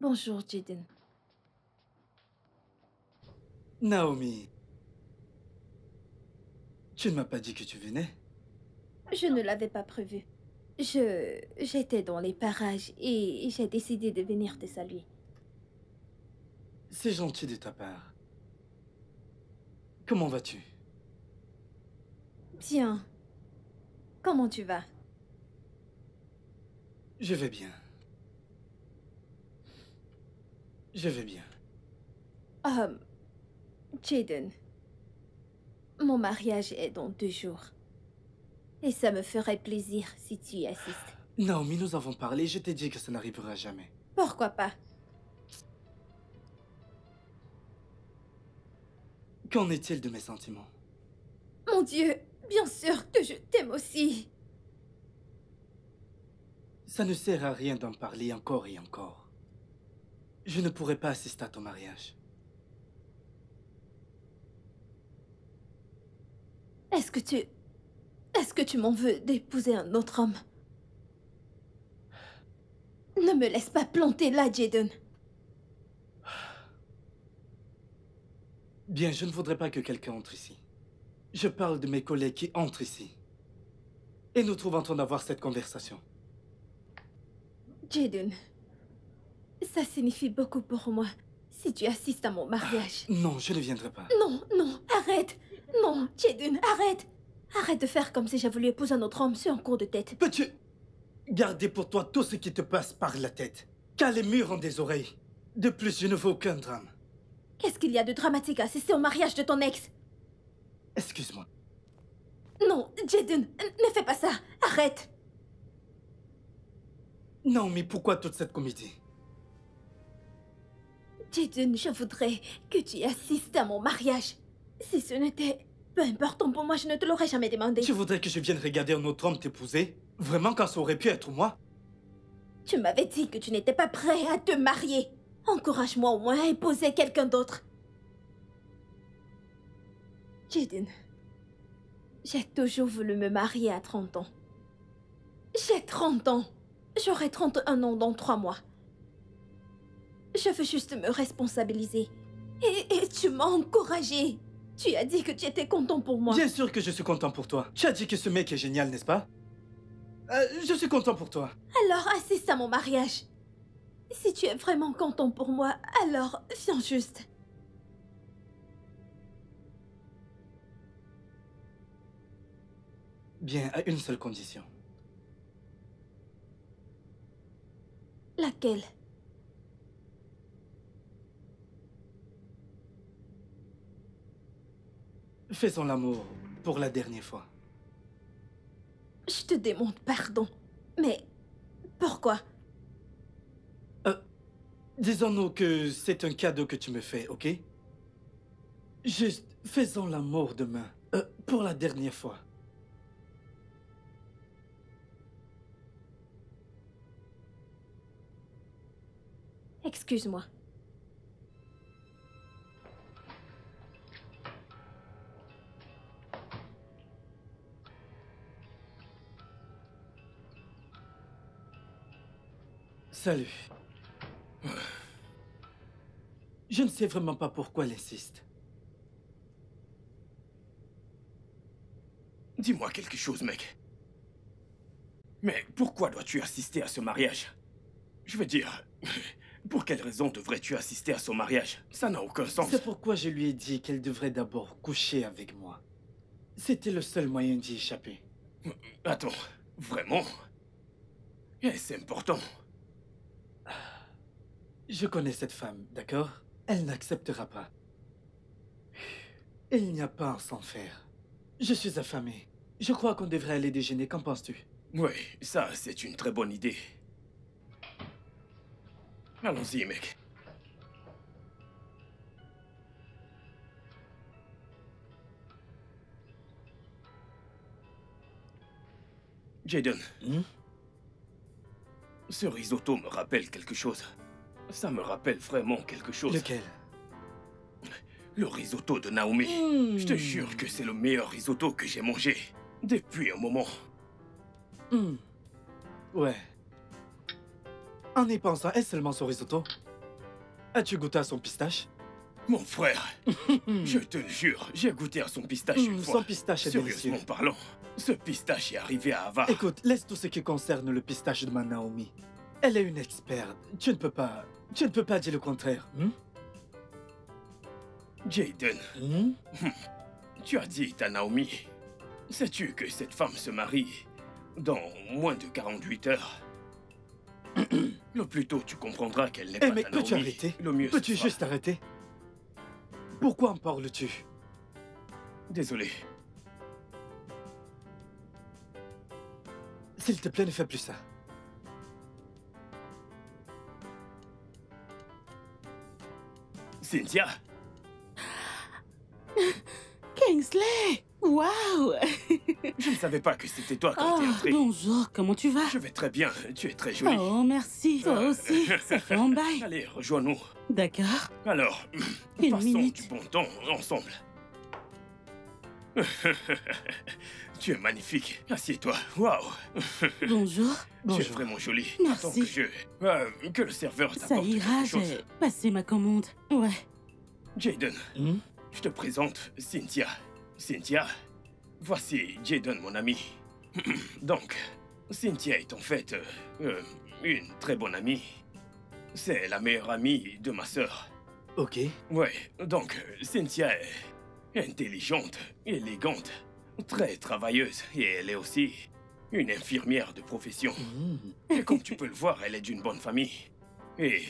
Bonjour, Jaden. Naomi, tu ne m'as pas dit que tu venais? Je ne l'avais pas prévu. J'étais dans les parages et j'ai décidé de venir te saluer. C'est gentil de ta part. Comment vas-tu? Bien. Comment tu vas? Je vais bien. Je vais bien. Jaden, mon mariage est dans 2 jours. Et ça me ferait plaisir si tu y assistes. Naomi, nous avons parlé, je t'ai dit que ça n'arrivera jamais. Pourquoi pas? Qu'en est-il de mes sentiments? Mon Dieu, bien sûr que je t'aime aussi. Ça ne sert à rien d'en parler encore et encore. Je ne pourrai pas assister à ton mariage. Est-ce que tu m'en veux d'épouser un autre homme? Ne me laisse pas planter là, Jaden. Bien, je ne voudrais pas que quelqu'un entre ici. Je parle de mes collègues qui entrent ici. Et nous trouvons en train d'avoir cette conversation. Jaden, ça signifie beaucoup pour moi si tu assistes à mon mariage. Non, je ne viendrai pas. Non, non, arrête. Non, Jaden, arrête. Arrête de faire comme si j'ai voulu épouser un autre homme sur un coup de tête. Peux-tu garder pour toi tout ce qui te passe par la tête? Car les murs ont des oreilles. De plus, je ne veux aucun drame. Qu'est-ce qu'il y a de dramatique à assister au mariage de ton ex? Excuse-moi. Non, Jaden, ne fais pas ça. Arrête. Non, mais pourquoi toute cette comédie? Jaden, je voudrais que tu assistes à mon mariage. Si ce n'était peu important pour moi, je ne te l'aurais jamais demandé. Tu voudrais que je vienne regarder un autre homme t'épouser? Vraiment, quand ça aurait pu être moi? Tu m'avais dit que tu n'étais pas prêt à te marier. Encourage-moi au moins à épouser quelqu'un d'autre. Jaden, j'ai toujours voulu me marier à 30 ans. J'ai 30 ans. J'aurai 31 ans dans 3 mois. Je veux juste me responsabiliser. Et tu m'as encouragée. Tu as dit que tu étais content pour moi. Bien sûr que je suis content pour toi. Tu as dit que ce mec est génial, n'est-ce pas? Je suis content pour toi. Alors assiste à mon mariage. Si tu es vraiment content pour moi, alors viens juste. Bien, à une seule condition. Laquelle? Faisons l'amour pour la dernière fois. Je te demande pardon. Mais pourquoi? Disons-nous que c'est un cadeau que tu me fais, ok? Juste, faisons l'amour demain. Pour la dernière fois. Excuse-moi. Salut. Je ne sais vraiment pas pourquoi elle insiste. Dis-moi quelque chose, mec. Mais pourquoi dois-tu assister à ce mariage? Je veux dire, pour quelle raison devrais-tu assister à son mariage? Ça n'a aucun sens. C'est pourquoi je lui ai dit qu'elle devrait d'abord coucher avec moi. C'était le seul moyen d'y échapper. Attends, vraiment? Est-ce important? Je connais cette femme, d'accord? Elle n'acceptera pas. Il n'y a pas à s'en faire. Je suis affamé. Je crois qu'on devrait aller déjeuner, qu'en penses-tu? Oui, ça, c'est une très bonne idée. Allons-y, mec. Jaden. Ce risotto me rappelle quelque chose. Ça me rappelle vraiment quelque chose. Lequel? Le risotto de Naomi. Je te jure que c'est le meilleur risotto que j'ai mangé depuis un moment. Ouais. En y pensant, est-ce seulement son risotto? As-tu goûté à son pistache? Mon frère, je te le jure, j'ai goûté à son pistache une fois. Son pistache est délicieux. Sérieusement parlant, ce pistache est arrivé à Ava. Écoute, laisse tout ce qui concerne le pistache de ma Naomi. Elle est une experte. Tu ne peux pas dire le contraire. Jaden, tu as dit à Naomi, sais-tu que cette femme se marie dans moins de 48 heures? Le plus tôt tu comprendras qu'elle n'est pas mais ta Naomi, peux-tu arrêter? le mieux Peux-tu ce sera. juste arrêter? Pourquoi en parles-tu? Désolé. S'il te plaît, ne fais plus ça. Cynthia, Kingsley! Waouh! je ne savais pas que c'était toi quand t'es Oh, entré. bonjour, comment tu vas? Je vais très bien, tu es très jolie. Oh, merci. Toi aussi, ça fait un bail. Allez, rejoins-nous. D'accord. Alors, Une passons minute. du bon temps ensemble. Tu es magnifique. Assieds-toi. Waouh. Bonjour. Tu es vraiment jolie. Merci. Attends que le serveur Ça t'apporte ira, quelque chose. j'ai passé ma commande. Ouais. Jaden, je te présente Cynthia. Cynthia, voici Jaden, mon ami. Donc, Cynthia est en fait une très bonne amie. C'est la meilleure amie de ma sœur. Ok. Ouais, donc Cynthia est intelligente, élégante, très travailleuse et elle est aussi une infirmière de profession. Et comme tu peux le voir, elle est d'une bonne famille. Et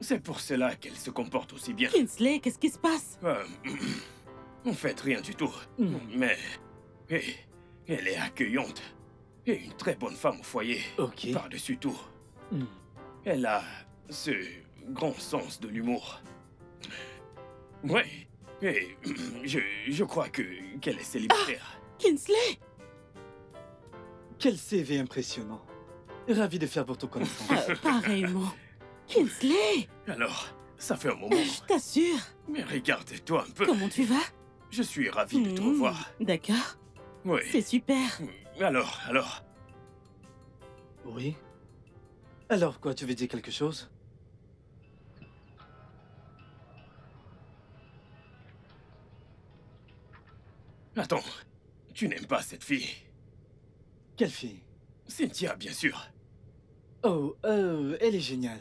c'est pour cela qu'elle se comporte aussi bien. Kingsley, qu'est-ce qui se passe? En fait, rien du tout. Mais elle est accueillante et une très bonne femme au foyer. Ok. Par-dessus tout. Elle a ce grand sens de l'humour. Ouais. Et je crois qu'elle est célibataire. Kingsley! Quel CV impressionnant. Ravi de faire votre connaissance. Pareillement. Kingsley! Alors, ça fait un moment. Je t'assure. Mais regarde-toi un peu. Comment tu vas? Je suis ravi de te revoir. D'accord. Oui. C'est super. Alors. Oui? Alors quoi, tu veux dire quelque chose? Attends, tu n'aimes pas cette fille? Quelle fille? Cynthia, bien sûr. Oh, elle est géniale.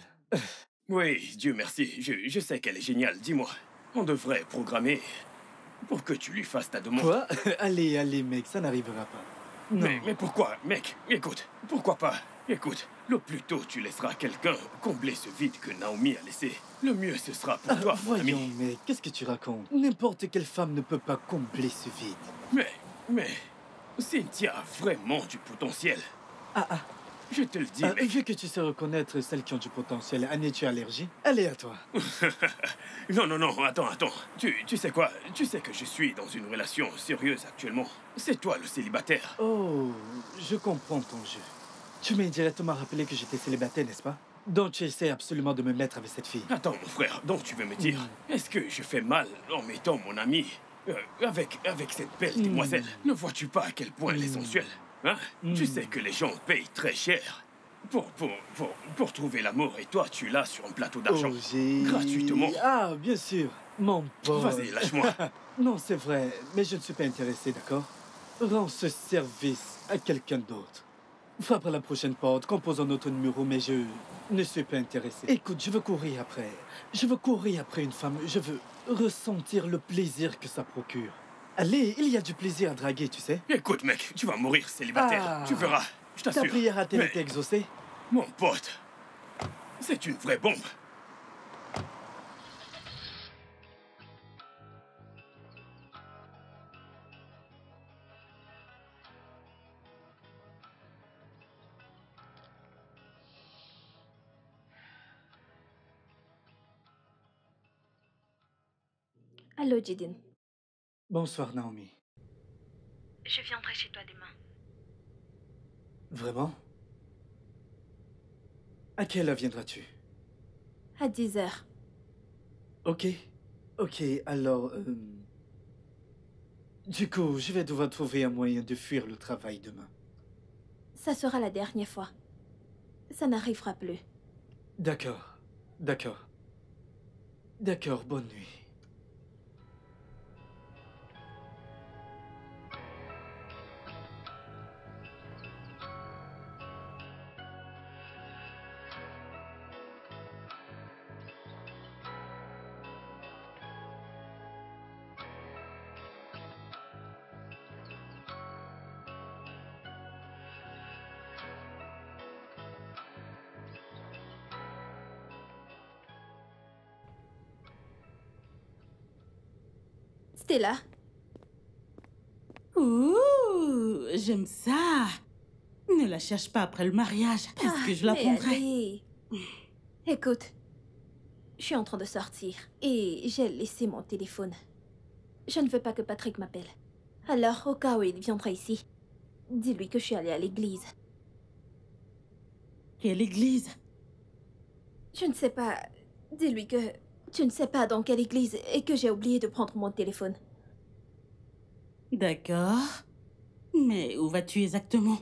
Oui, Dieu merci, je sais qu'elle est géniale. Dis-moi, on devrait programmer pour que tu lui fasses ta demande. Quoi? Allez, mec, ça n'arrivera pas. Non. Mais pourquoi, mec? Écoute, pourquoi pas? Écoute, le plus tôt tu laisseras quelqu'un combler ce vide que Naomi a laissé, le mieux ce sera pour toi, mon ami. Voyons, mec, qu'est-ce que tu racontes? N'importe quelle femme ne peut pas combler ce vide. Mais, Cynthia a vraiment du potentiel. Ah. Je te le dis, mec. Vu que tu sais reconnaître celles qui ont du potentiel, Annie, tu es allergie? Allez, à toi. Non, attends. Tu sais quoi? Tu sais que je suis dans une relation sérieuse actuellement. C'est toi le célibataire. Oh, je comprends ton jeu. Tu m'as directement rappelé que j'étais célibataire, n'est-ce pas? Donc tu essaies absolument de me mettre avec cette fille. Attends, mon frère, donc tu veux me dire, est-ce que je fais mal en mettant mon ami avec cette belle demoiselle? Ne vois-tu pas à quel point elle est sensuelle? Hein? Tu sais que les gens payent très cher pour trouver l'amour et toi, tu l'as sur un plateau d'argent. Gratuitement. Ah, bien sûr, mon pote. Vas-y, lâche-moi. Non, c'est vrai, mais je ne suis pas intéressé, d'accord? Rends ce service à quelqu'un d'autre. Frappe à la prochaine porte, compose un autre numéro, mais je ne suis pas intéressé. Écoute, je veux courir après. Je veux courir après une femme. Je veux ressentir le plaisir que ça procure. Allez, il y a du plaisir à draguer, tu sais. Écoute, mec, tu vas mourir célibataire. Tu verras, je t'assure. Ta prière a-t-elle Mais, été exaucée? mon pote, c'est une vraie bombe. Allô, Jaden. Bonsoir, Naomi. Je viendrai chez toi demain. Vraiment? À quelle heure viendras-tu? À 10 heures. Ok, alors... Du coup, je vais devoir trouver un moyen de fuir le travail demain. Ça sera la dernière fois. Ça n'arrivera plus. D'accord. D'accord, bonne nuit. Stella, Ouh, j'aime ça. Ne la cherche pas après le mariage, puisque je la mais prendrai. allez. Écoute, je suis en train de sortir et j'ai laissé mon téléphone. Je ne veux pas que Patrick m'appelle. Alors, au cas où il viendra ici, dis-lui que je suis allée à l'église. Quelle église? Je ne sais pas. Dis-lui que tu ne sais pas dans quelle église et que j'ai oublié de prendre mon téléphone. D'accord. Mais où vas-tu exactement?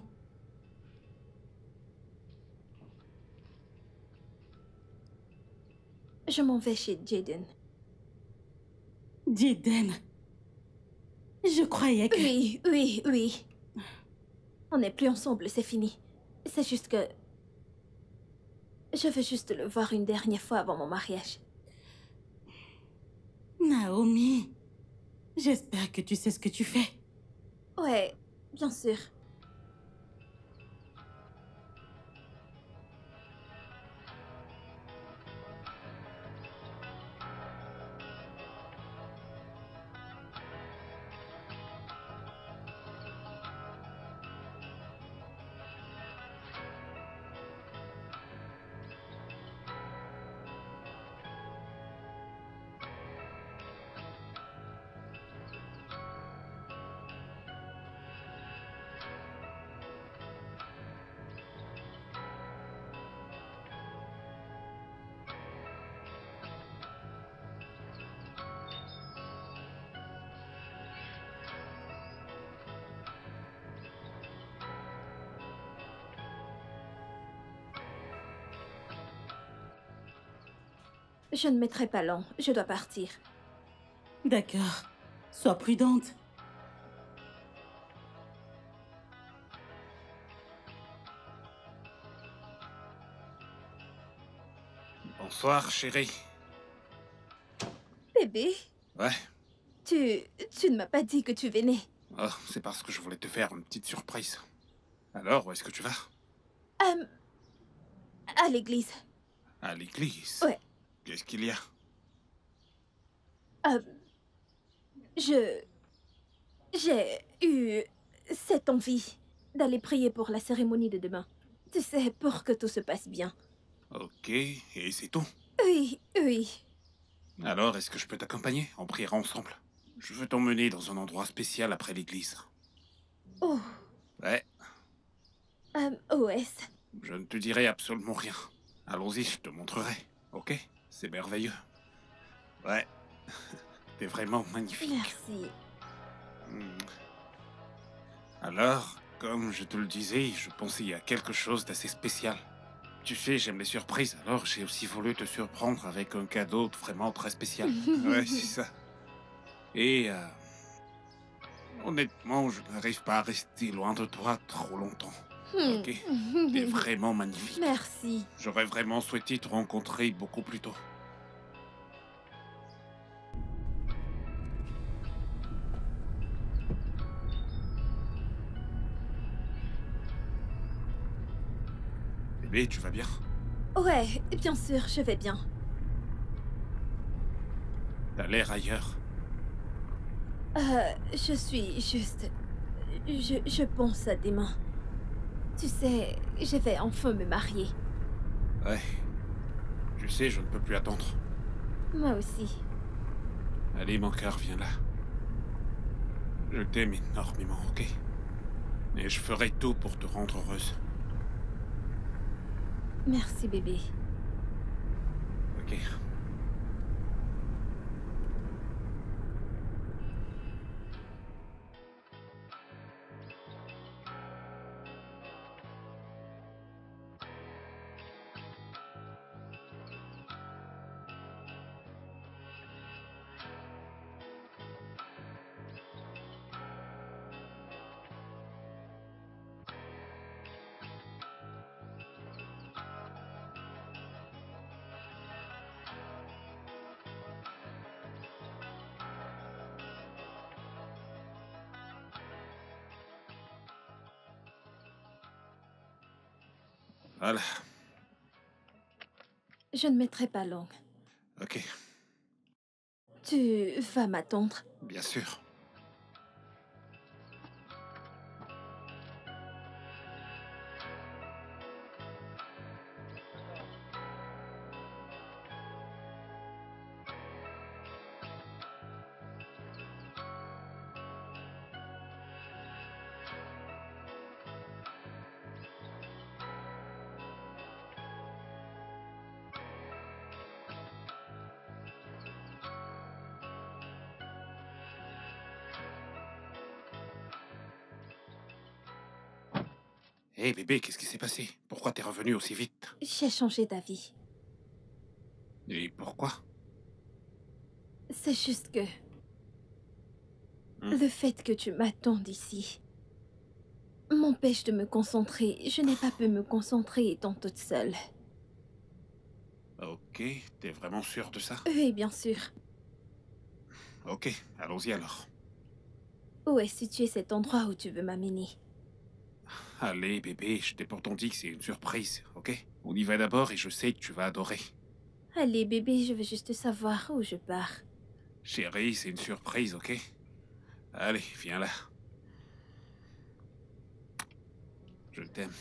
Je m'en vais chez Jaden. Jaden. Je croyais que... Oui, oui, oui. On n'est plus ensemble, c'est fini. C'est juste que... Je veux juste le voir une dernière fois avant mon mariage. Naomi, j'espère que tu sais ce que tu fais. Ouais, bien sûr. Je ne mettrai pas long, je dois partir. D'accord. Sois prudente. Bonsoir, chérie. Bébé, Ouais. tu ne m'as pas dit que tu venais. Oh, c'est parce que je voulais te faire une petite surprise. Alors, où est-ce que tu vas? Euh, à l'église. À l'église. Ouais. Qu'est-ce qu'il y a? Euh, j'ai eu cette envie d'aller prier pour la cérémonie de demain. Tu sais, pour que tout se passe bien. Ok, et c'est tout. Oui, oui. Alors, est-ce que je peux t'accompagner? On priera ensemble. Je veux t'emmener dans un endroit spécial après l'église. Oh, Ouais, OS. je ne te dirai absolument rien. Allons-y, je te montrerai. Ok? C'est merveilleux. Ouais. T'es vraiment magnifique. Merci. Hmm. Alors, comme je te le disais, je pensais à quelque chose d'assez spécial. Tu sais, j'aime les surprises, alors j'ai aussi voulu te surprendre avec un cadeau vraiment très spécial. Ouais, c'est ça. Et, honnêtement, je n'arrive pas à rester loin de toi trop longtemps. Ok? T'es vraiment magnifique. Merci. J'aurais vraiment souhaité te rencontrer beaucoup plus tôt. Bébé, tu vas bien? Ouais, bien sûr, je vais bien. T'as l'air ailleurs. Je suis juste... Je pense à demain. Tu sais, je vais enfin me marier. Ouais. Tu sais, je ne peux plus attendre. Moi aussi. Allez, mon cœur, viens là. Je t'aime énormément, ok? Et je ferai tout pour te rendre heureuse. Merci, bébé. Ok. Voilà. Je ne mettrai pas longue. Ok, Tu vas m'attendre. bien sûr. Hé bébé, qu'est-ce qui s'est passé? Pourquoi t'es revenu aussi vite? J'ai changé d'avis. Et pourquoi? C'est juste que... Hmm. Le fait que tu m'attendes ici m'empêche de me concentrer. Je n'ai pas pu me concentrer étant toute seule. Ok, t'es vraiment sûr de ça? Oui, bien sûr. Ok, allons-y alors. Où est situé cet endroit où tu veux m'amener? Allez bébé, je t'ai pourtant dit que c'est une surprise, ok? On y va d'abord et je sais que tu vas adorer. Allez, bébé, je veux juste savoir où je pars. Chérie, c'est une surprise, ok? Allez, viens là. Je t'aime.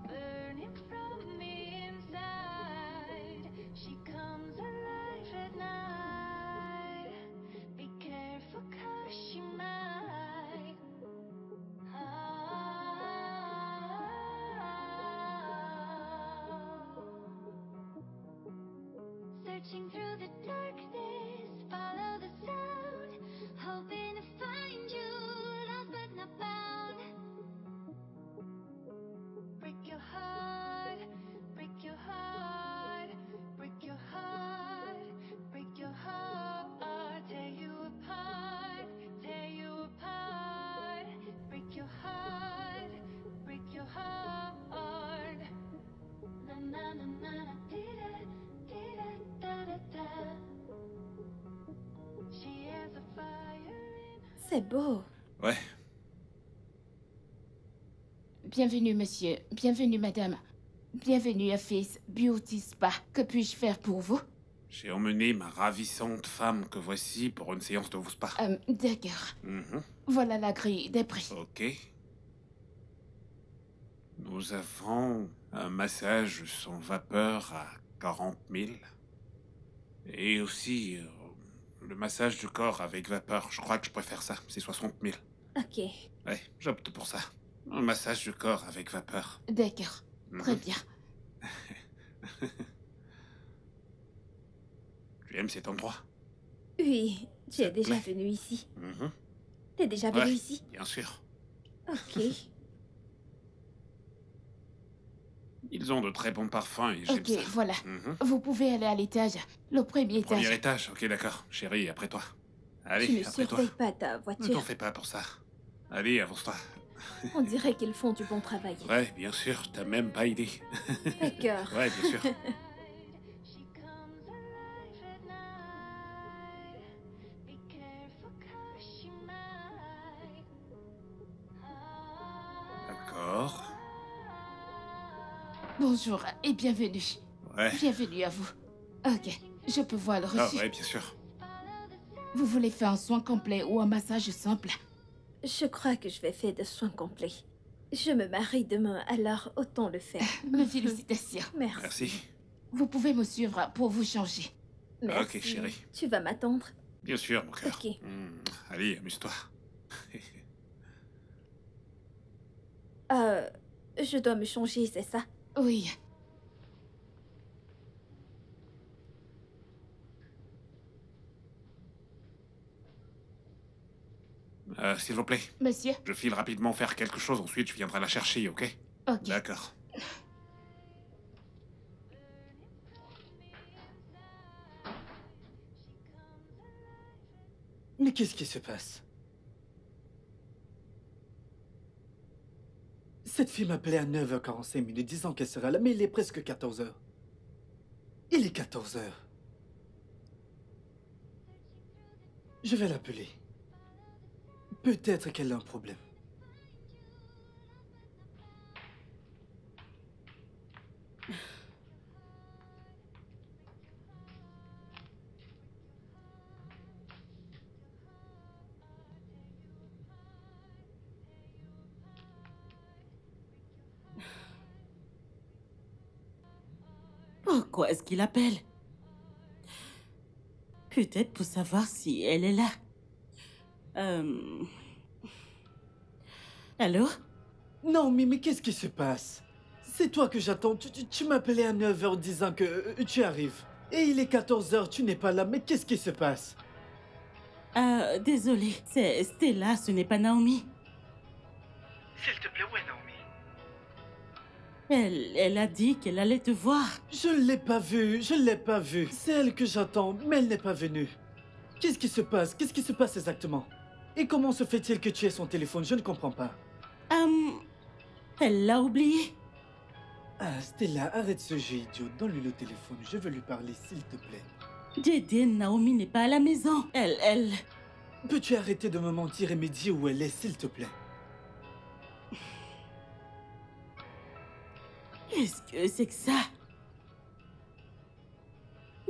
Burning from the inside, she comes alive at night. Be careful 'cause she might. Searching through the darkness, follow the sound, hoping to find you, lost but not found. Break your heart, break your heart, break your heart, break your heart, tear you apart, tear you apart. Break your heart, break your heart. Na na na na na, dee da da da. She has a fire in. C'est beau. Ouais, Bienvenue, monsieur. Bienvenue, madame. Bienvenue à Face Beauty Spa. Que puis-je faire pour vous? j'ai emmené ma ravissante femme que voici pour une séance de vos spa. D'accord. Mhm. Voilà la grille des prix. Ok. Nous avons un massage sans vapeur à 40 000. Et aussi le massage du corps avec vapeur. Je crois que je préfère ça. C'est 60 000. Ok. Ouais, j'opte pour ça. Un massage du corps avec vapeur. D'accord. Très Mhm. bien. Tu aimes cet endroit? Oui, tu Ça es te déjà plaît? venu ici. Mhm. T'es déjà venu Ouais, ici? bien sûr. Ok. Ils ont de très bons parfums et j'aime Ok, ça. voilà. Mhm. Vous pouvez aller à l'étage. Le premier étage. Premier étage, ok d'accord. Chérie, après toi. Tu Allez, ne après toi. surveilles pas ta Ne voiture. t'en fais pas pour ça. Allez, avance-toi. On dirait qu'ils font du bon travail. Ouais, bien sûr, t'as même pas idée. D'accord. Ouais, bien sûr. She comes alive at night. Be careful 'cause she might. D'accord. Bonjour et bienvenue. Ouais. Bienvenue à vous. Ok, je peux voir le Ah reçu. ouais, bien sûr. Vous voulez faire un soin complet ou un massage simple? Je crois que je vais faire des soins complets. Je me marie demain, alors autant le faire. Mes félicitations. Merci. Merci. Vous pouvez me suivre pour vous changer. Merci. Ok, chérie. Tu vas m'attendre? Bien sûr, mon cœur. Ok. Allez, amuse-toi. Je dois me changer, c'est ça? Oui. S'il vous plaît, Monsieur? je file rapidement faire quelque chose, ensuite je viendrai la chercher, ok? Ok. D'accord. Mais qu'est-ce qui se passe? Cette fille m'appelait à 9h45 disant qu'elle sera là, mais il est presque 14h. Il est 14h. Je vais l'appeler. Peut-être qu'elle a un problème. Pourquoi est-ce qu'il appelle? Peut-être pour savoir si elle est là. Allô? Naomi, mais qu'est-ce qui se passe? C'est toi que j'attends. Tu m'appelais à 9 h disant que tu arrives. Et il est 14 h, tu n'es pas là. Mais qu'est-ce qui se passe? Désolée. C'est Stella, ce n'est pas Naomi. S'il te plaît, où est Naomi? Elle a dit qu'elle allait te voir. Je ne l'ai pas vue, je ne l'ai pas vue. C'est elle que j'attends, mais elle n'est pas venue. Qu'est-ce qui se passe? Qu'est-ce qui se passe exactement? Et comment se fait-il que tu aies son téléphone? Je ne comprends pas. Elle l'a oublié. Ah, Stella, arrête ce jeu idiot. Donne-lui le téléphone, je veux lui parler, s'il te plaît. Jaden, Naomi n'est pas à la maison. Elle... Peux-tu arrêter de me mentir et me dire où elle est, s'il te plaît? Qu'est-ce que c'est que ça?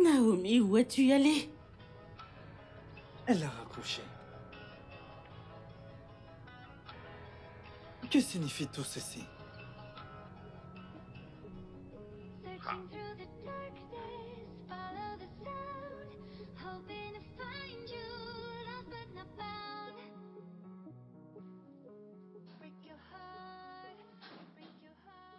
Naomi, où es-tu allée? Elle a raccroché. Que signifie tout ceci? Searching through the darkness, follow the sound, hoping to find you, lost but not found. Break your heart, break your heart.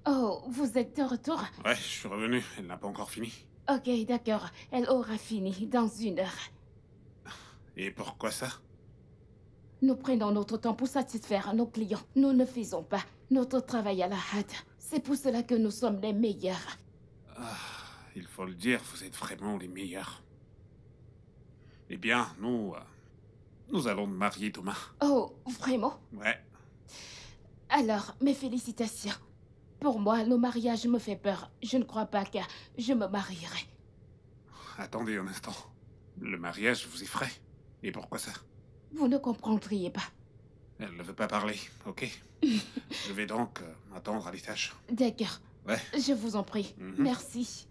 Oh, vous êtes de retour? Ouais, je suis revenu. Elle n'a pas encore fini. Ok, d'accord. Elle aura fini dans 1 heure. Et pourquoi ça? Nous prenons notre temps pour satisfaire nos clients. Nous ne faisons pas notre travail à la hâte. C'est pour cela que nous sommes les meilleurs. Ah, il faut le dire, vous êtes vraiment les meilleurs. Eh bien, nous allons nous marier demain. Oh, vraiment? Ouais. Alors, mes félicitations. Pour moi, le mariage me fait peur. Je ne crois pas que je me marierai. Attendez un instant. Le mariage vous effraie? Et pourquoi ça? Vous ne comprendriez pas. Elle ne veut pas parler, ok? Je vais donc attendre à l'étage. D'accord. Ouais. Je vous en prie. Mhm. Merci.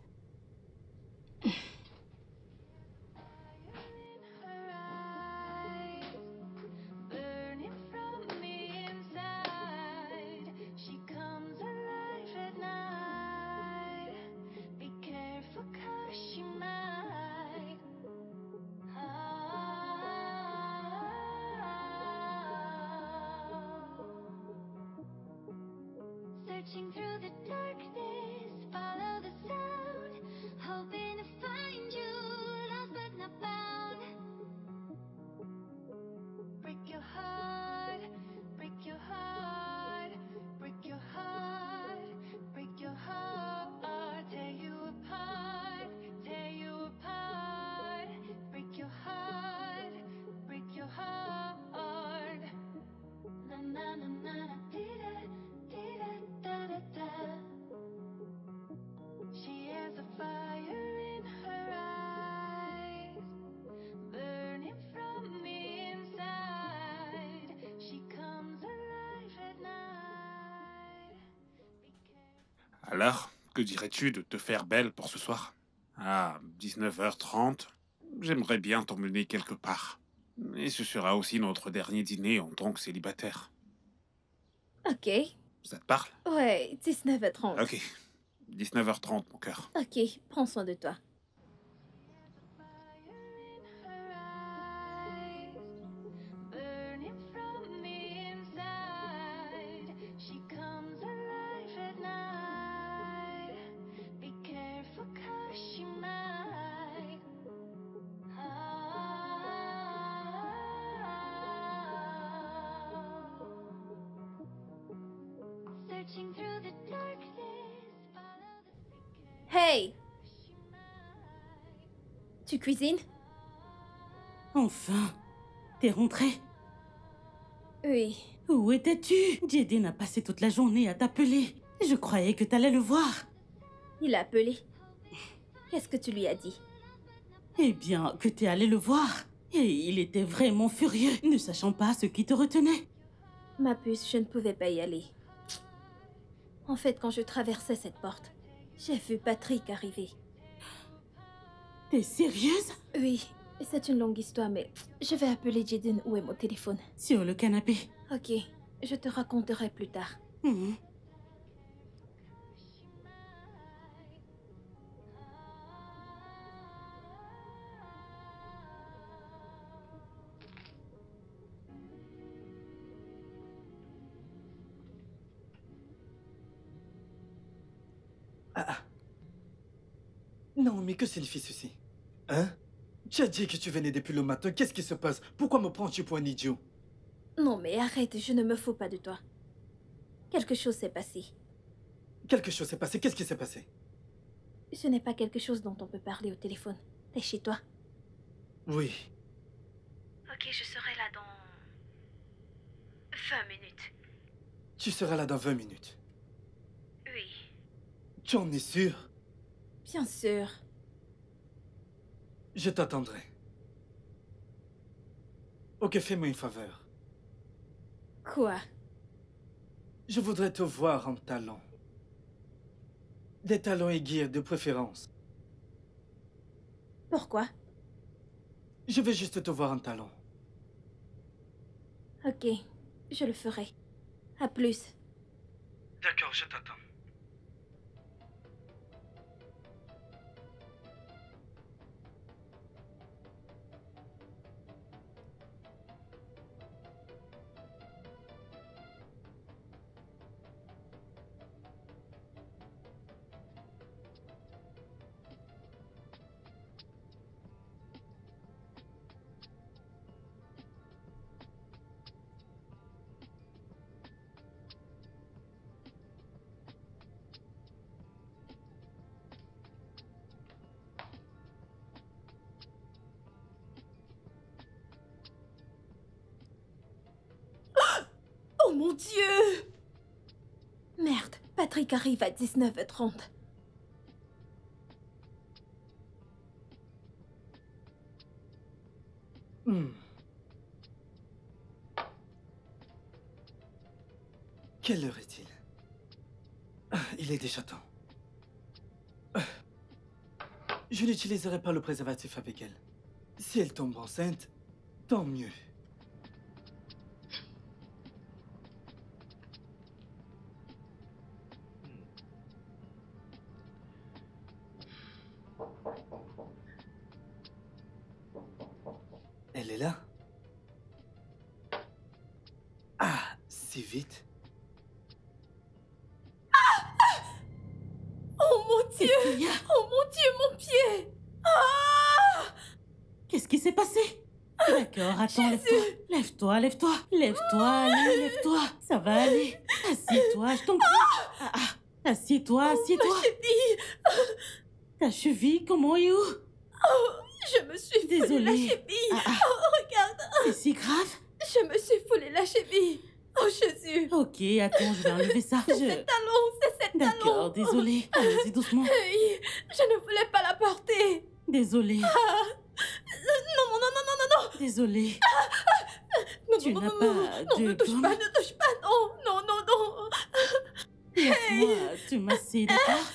Burning from the inside, she comes alive at night. Be careful 'cause she might. Searching through the darkness, follow the sound, hoping to find you, lost but not found. Break your heart, break your heart, break your heart, break your heart, tear you apart, tear you apart. Break your heart, break your heart. Na na na na na, dee-da, dee-da, da-da-da. She has a fire in her eyes, burning from the inside. She comes alive at night. Be careful. Alors, que dirais-tu de te faire belle pour ce soir? À 19h30, j'aimerais bien t'emmener quelque part. Et ce sera aussi notre dernier dîner en tant que célibataire. Ok. Ça te parle? Ouais, 19h30. Ok. 19h30, mon cœur. Ok, prends soin de toi. Burning from the inside, she comes alive at night. Be careful 'cause she might. Searching through the darkness, follow the Hey, she might. tu cuisines? Enfin, t'es rentrée? Oui. Où étais-tu? Jaden a passé toute la journée à t'appeler. Je croyais que t'allais le voir. Il a appelé. Qu'est-ce que tu lui as dit? Eh bien, que t'es allé le voir. Et il était vraiment furieux, ne sachant pas ce qui te retenait. Ma puce, je ne pouvais pas y aller. En fait, quand je traversais cette porte, j'ai vu Patrick arriver. T'es sérieuse? Oui, c'est une longue histoire, mais je vais appeler Jaden. Où est mon téléphone? Sur le canapé. Ok, je te raconterai plus tard. Mhm. Non, mais que signifie ceci? Hein? Tu as dit que tu venais depuis le matin. Qu'est-ce qui se passe? Pourquoi me prends-tu pour un idiot? Non, mais arrête, je ne me fous pas de toi. Quelque chose s'est passé. Quelque chose s'est passé. Qu'est-ce qui s'est passé? Ce n'est pas quelque chose dont on peut parler au téléphone. T'es chez toi? Oui. Ok, je serai là dans 20 minutes. Tu seras là dans 20 minutes. Oui. Tu en es sûr? Bien sûr. Je t'attendrai. Ok, fais-moi une faveur. Quoi? Je voudrais te voir en talons. Des talons aiguilles de préférence. Pourquoi? Je veux juste te voir en talons. Ok, je le ferai. À plus. D'accord, je t'attends. Oh mon Dieu! Merde, Patrick arrive à 19h30. Quelle heure est-il? Il est déjà temps. Je n'utiliserai pas le préservatif avec elle. Si elle tombe enceinte, tant mieux. Elle est là? Ah, si vite? Oh mon Dieu! Qu'est-ce qu'il y a? Oh mon Dieu, mon pied! Ah! Qu'est-ce qui s'est passé? D'accord, attends, lève-toi. Lève-toi, lève-toi. Lève-toi, allez, lève-toi. Ça va aller. Assieds-toi, je t'en prie. Assieds-toi, assieds-toi. Ma cheville! Ta cheville, comment et où? Je me suis foulé la Désolée. cheville! Ah, ah. Oh, regarde! C'est si grave? Je me suis foulé la cheville! Oh, Jésus! Ok, attends, je vais enlever ça. C'est cette D'accord, talon! désolée. Allez-y doucement. Hey, je ne voulais pas la porter! Désolée. Non! Désolée. Non, Tu non, n'as non, pas non, de ne touche gomme? pas, ne touche pas! Non! Laisse-moi te masser, d'accord?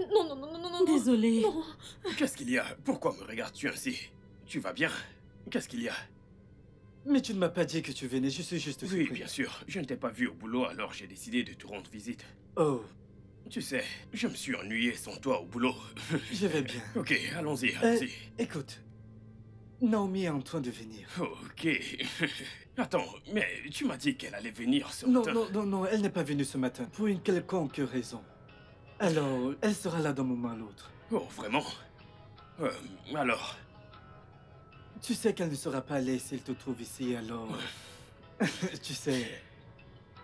Non! Désolée. Non! Qu'est-ce qu'il y a? Pourquoi me regardes-tu ainsi? Tu vas bien? Qu'est-ce qu'il y a? Mais tu ne m'as pas dit que tu venais, je suis juste Oui, surpris. bien sûr. Je ne t'ai pas vu au boulot, alors j'ai décidé de te rendre visite. Oh, Tu sais, je me suis ennuyé sans toi au boulot. je vais bien. Ok, allons-y, allons-y. Écoute, Naomi est en train de venir. Ok. Attends, mais tu m'as dit qu'elle allait venir ce Non, matin. non, elle n'est pas venue ce matin, pour une quelconque raison. Alors, elle sera là d'un moment à l'autre. Oh, vraiment? Alors... Tu sais qu'elle ne sera pas allée s'il te trouve ici, alors... tu sais...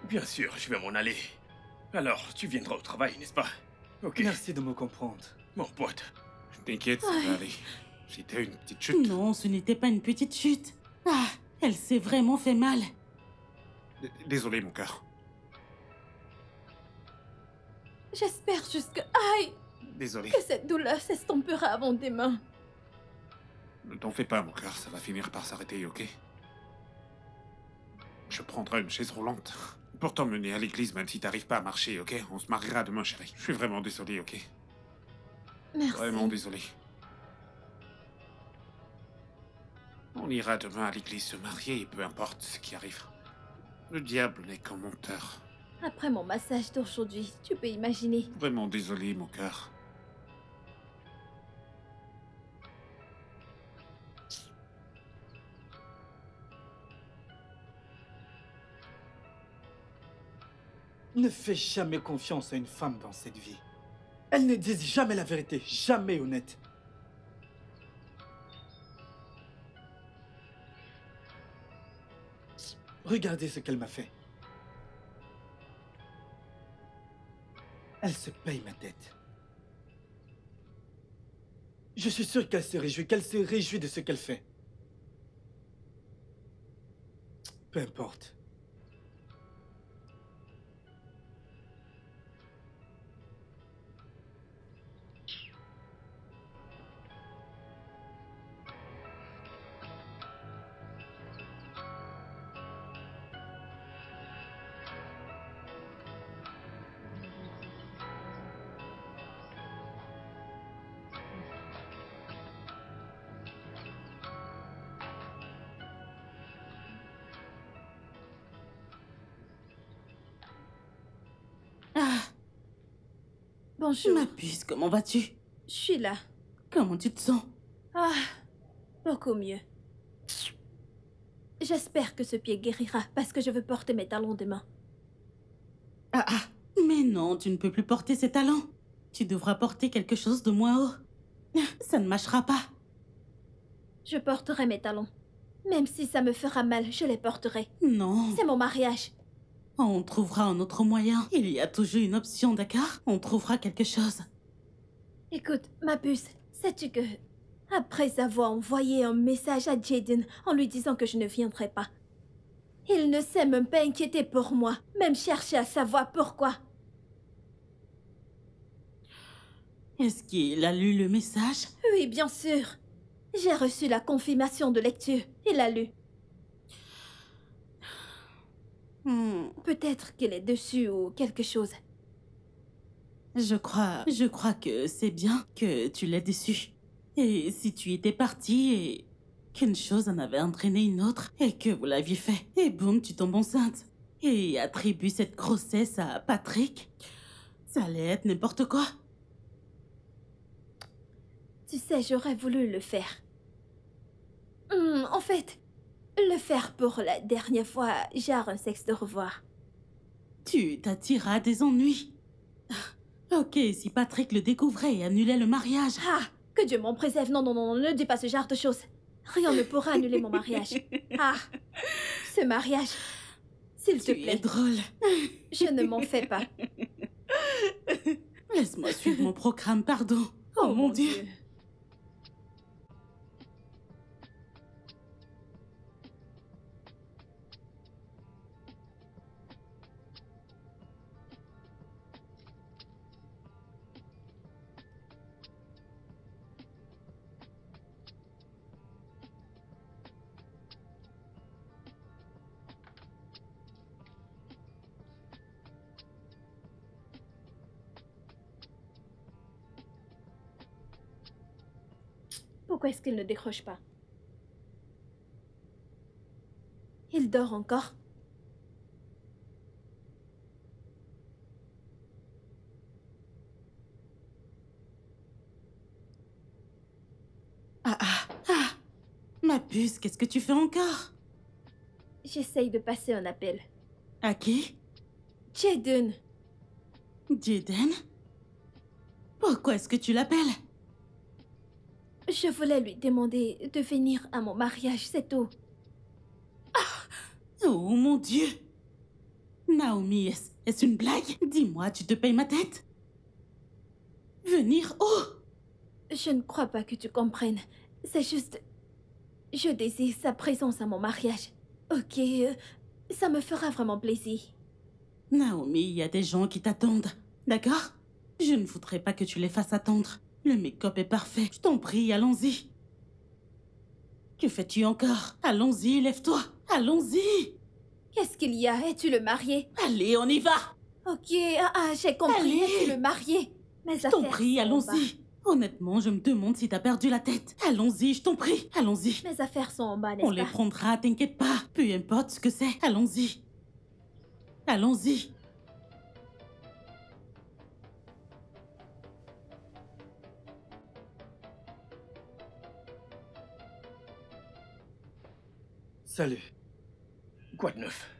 Bien sûr, je vais m'en aller. Alors, tu viendras au travail, n'est-ce pas? Ok. Merci de me comprendre. Mon pote. T'inquiète, ça va aller. C'était une petite chute. Non, ce n'était pas une petite chute. Ah, elle s'est vraiment fait mal. Désolé, mon cœur. J'espère juste que... Aïe! Désolé. Que cette douleur s'estompera avant demain. Ne t'en fais pas, mon cœur. Ça va finir par s'arrêter, ok? Je prendrai une chaise roulante. pour t'emmener à l'église, même si t'arrives pas à marcher, ok? On se mariera demain, chérie. Je suis vraiment désolé, ok? Merci. Vraiment désolé. On ira demain à l'église se marier et peu importe ce qui arrive. Le diable n'est qu'un menteur. Après mon massage d'aujourd'hui, tu peux imaginer. Vraiment désolé, mon cœur. Ne fais jamais confiance à une femme dans cette vie. Elles ne disent jamais la vérité, jamais honnête. Regardez ce qu'elle m'a fait. Elle se paye ma tête. Je suis sûr qu'elle se réjouit de ce qu'elle fait. Peu importe. Ah, Bonjour. ma puce, comment vas-tu? Je suis là. Comment tu te sens? Ah, beaucoup mieux. J'espère que ce pied guérira parce que je veux porter mes talons demain. Ah, mais non, tu ne peux plus porter ces talons. Tu devras porter quelque chose de moins haut. Ça ne marchera pas. Je porterai mes talons. Même si ça me fera mal, je les porterai. Non. C'est mon mariage. On trouvera un autre moyen. Il y a toujours une option, d'accord? On trouvera quelque chose. Écoute, ma puce, sais-tu que... Après avoir envoyé un message à Jaden en lui disant que je ne viendrai pas, il ne s'est même pas inquiété pour moi, même chercher à savoir pourquoi. Est-ce qu'il a lu le message? Oui, bien sûr. J'ai reçu la confirmation de lecture. Il a lu. Peut-être qu'il est dessus ou quelque chose. Je crois que c'est bien que tu l'aies déçu. Et si tu étais partie et qu'une chose en avait entraîné une autre et que vous l'aviez fait, et boum, tu tombes enceinte. Et attribue cette grossesse à Patrick, ça allait être n'importe quoi. Tu sais, j'aurais voulu le faire. En fait, le faire pour la dernière fois, genre un sexe de revoir. Tu t'attiras des ennuis. Ok, si Patrick le découvrait et annulait le mariage. Ah, que Dieu m'en préserve. Non, non, non, ne dis pas ce genre de choses. Rien ne pourra annuler mon mariage. Ah, ce mariage, s'il te Tu es plaît. drôle. Je ne m'en fais pas. Laisse-moi suivre mon programme, pardon. Oh mon Dieu. Pourquoi est-ce qu'il ne décroche pas? Il dort encore? Ma puce, qu'est-ce que tu fais encore? J'essaye de passer un appel. À qui? Jaden, Jaden? Pourquoi est-ce que tu l'appelles? je voulais lui demander de venir à mon mariage, c'est tout. Oh mon Dieu! Naomi, est-ce une blague? Dis-moi, tu te payes ma tête? Venir où? Je ne crois pas que tu comprennes. C'est juste... Je désire sa présence à mon mariage. Ok, ça me fera vraiment plaisir. Naomi, il y a des gens qui t'attendent, d'accord? Je ne voudrais pas que tu les fasses attendre. Le make-up est parfait. Je t'en prie, allons-y. Que fais-tu encore? Allons-y, lève-toi. Allons-y. Qu'est-ce qu'il y a? Es-tu le marié? Allez, on y va. Ok, j'ai compris. Allez. Es-tu le marié? Mes Je t'en affaires prie, sont en bas. allons-y. Honnêtement, je me demande si t'as perdu la tête. Allons-y, je t'en prie. Allons-y. Mes affaires sont en bas, On n'est-ce les pas? prendra, t'inquiète pas. Peu importe ce que c'est. Allons-y. Allons-y. Salut. Quoi de neuf?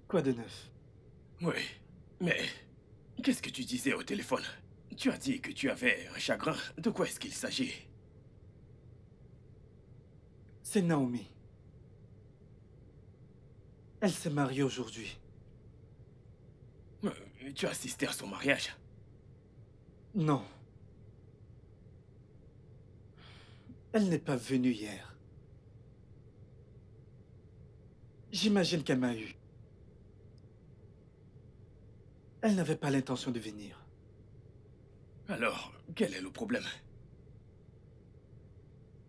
Quoi de neuf? Oui, mais qu'est-ce que tu disais au téléphone? Tu as dit que tu avais un chagrin. De quoi est-ce qu'il s'agit? C'est Naomi. Elle s'est mariée aujourd'hui. Tu as assisté à son mariage? Non. Elle n'est pas venue hier. J'imagine qu'elle m'a eu. Elle n'avait pas l'intention de venir. Alors, quel est le problème?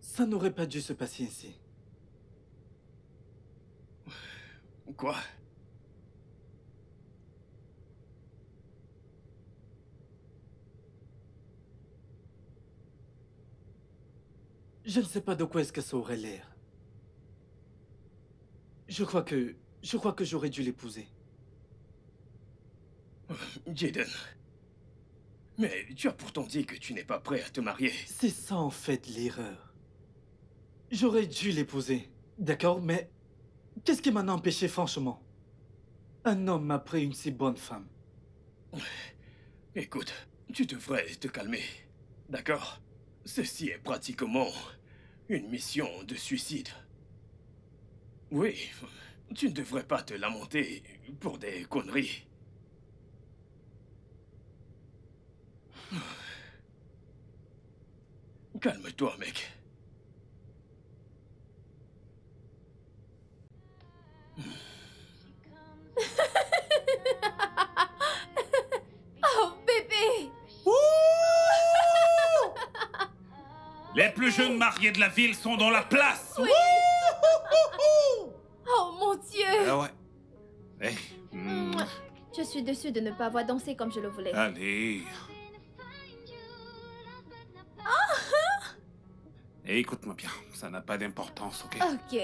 Ça n'aurait pas dû se passer ainsi. Quoi? Je ne sais pas de quoi est-ce que ça aurait l'air. Je crois que j'aurais dû l'épouser. Jaden. Mais tu as pourtant dit que tu n'es pas prêt à te marier. C'est ça en fait l'erreur. J'aurais dû l'épouser, d'accord, mais qu'est-ce qui m'en a empêché franchement? Un homme m'a pris une si bonne femme. Écoute, tu devrais te calmer, d'accord? Ceci est pratiquement une mission de suicide. Oui, tu ne devrais pas te lamenter pour des conneries. Calme-toi, mec. Oh, bébé! Les plus jeunes mariés de la ville sont dans la place. Oui. Oh, mon Dieu! Ah ouais. Eh, Je suis déçue de ne pas avoir dansé comme je le voulais. allez. Et écoute-moi bien, ça n'a pas d'importance, ok? Ok.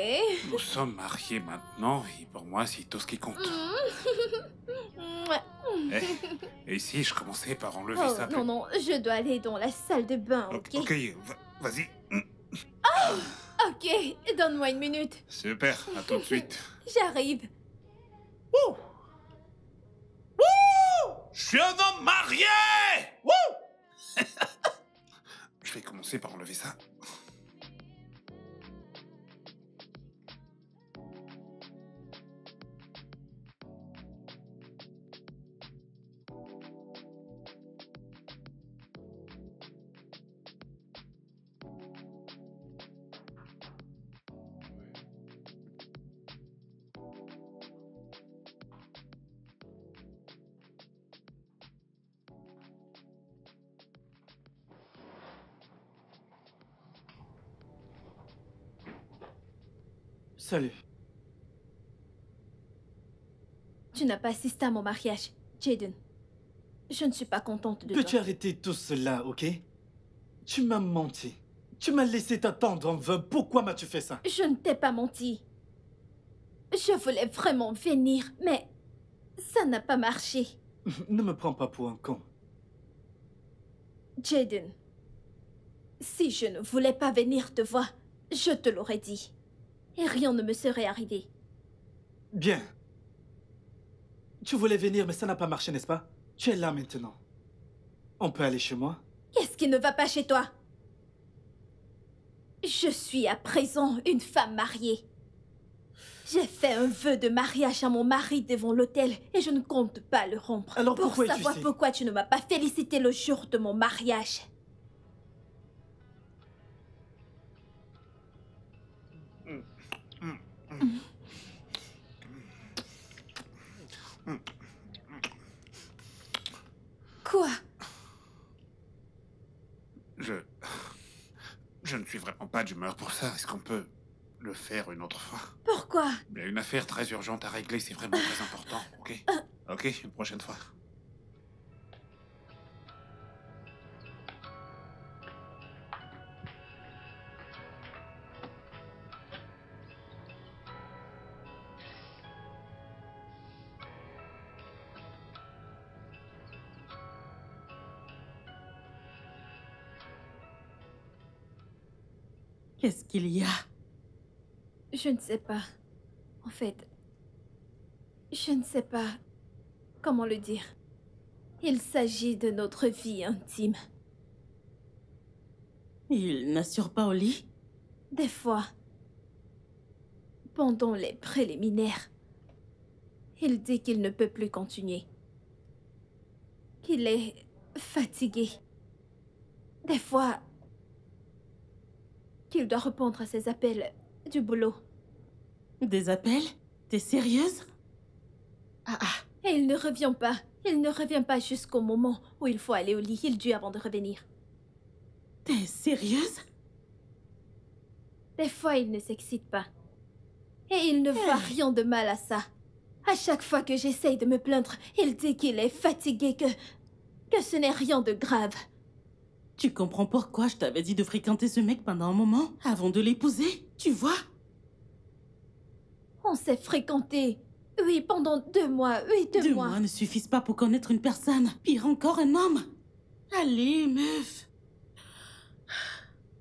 Nous sommes mariés maintenant, et pour moi, c'est tout ce qui compte. Et si je commençais par enlever Oh, ça... non, non, je dois aller dans la salle de bain, ok? Ok, vas-y. Ok, donne-moi une minute. Super, à tout de suite. J'arrive. Je suis un homme marié. Je vais commencer par enlever ça. Salut. Tu n'as pas assisté à mon mariage, Jaden. Je ne suis pas contente de Peux-tu toi. arrêter tout cela, ok? Tu m'as menti. Tu m'as laissé t'attendre en vain. Pourquoi m'as-tu fait ça? Je ne t'ai pas menti. Je voulais vraiment venir, mais ça n'a pas marché. Ne me prends pas pour un con. Jaden, si je ne voulais pas venir te voir, je te l'aurais dit. Et rien ne me serait arrivé. Bien. Tu voulais venir, mais ça n'a pas marché, n'est-ce pas? Tu es là maintenant. On peut aller chez moi? Qu'est-ce qui ne va pas chez toi? Je suis à présent une femme mariée. J'ai fait un vœu de mariage à mon mari devant l'hôtel et je ne compte pas le rompre. Alors pour pourquoi es-tu savoir ici? pourquoi tu ne m'as pas félicité le jour de mon mariage. Quoi? Je ne suis vraiment pas d'humeur pour ça. Est-ce qu'on peut le faire une autre fois? Pourquoi? Pourquoi? Il y a une affaire très urgente à régler, c'est vraiment très important, ok? Ok, une prochaine fois. Qu'est-ce qu'il y a? Je ne sais pas. En fait, je ne sais pas comment le dire. Il s'agit de notre vie intime. Il n'assure pas au lit? Des fois, pendant les préliminaires, il dit qu'il ne peut plus continuer. Qu'il est fatigué. Des fois, qu'il doit répondre à ses appels du boulot. Des appels? T'es sérieuse? Ah ah. Et il ne revient pas. Il ne revient pas jusqu'au moment où il faut aller au lit. Il dut avant de revenir. T'es sérieuse? Des fois, il ne s'excite pas. Et il ne voit rien de mal à ça. À chaque fois que j'essaye de me plaindre, il dit qu'il est fatigué, que ce n'est rien de grave. Tu comprends pourquoi je t'avais dit de fréquenter ce mec pendant un moment, avant de l'épouser? Tu vois? On s'est fréquenté. Oui, pendant 2 mois. Oui, 2 2 mois. mois ne suffisent pas pour connaître une personne. Pire encore, un homme. Allez, meuf.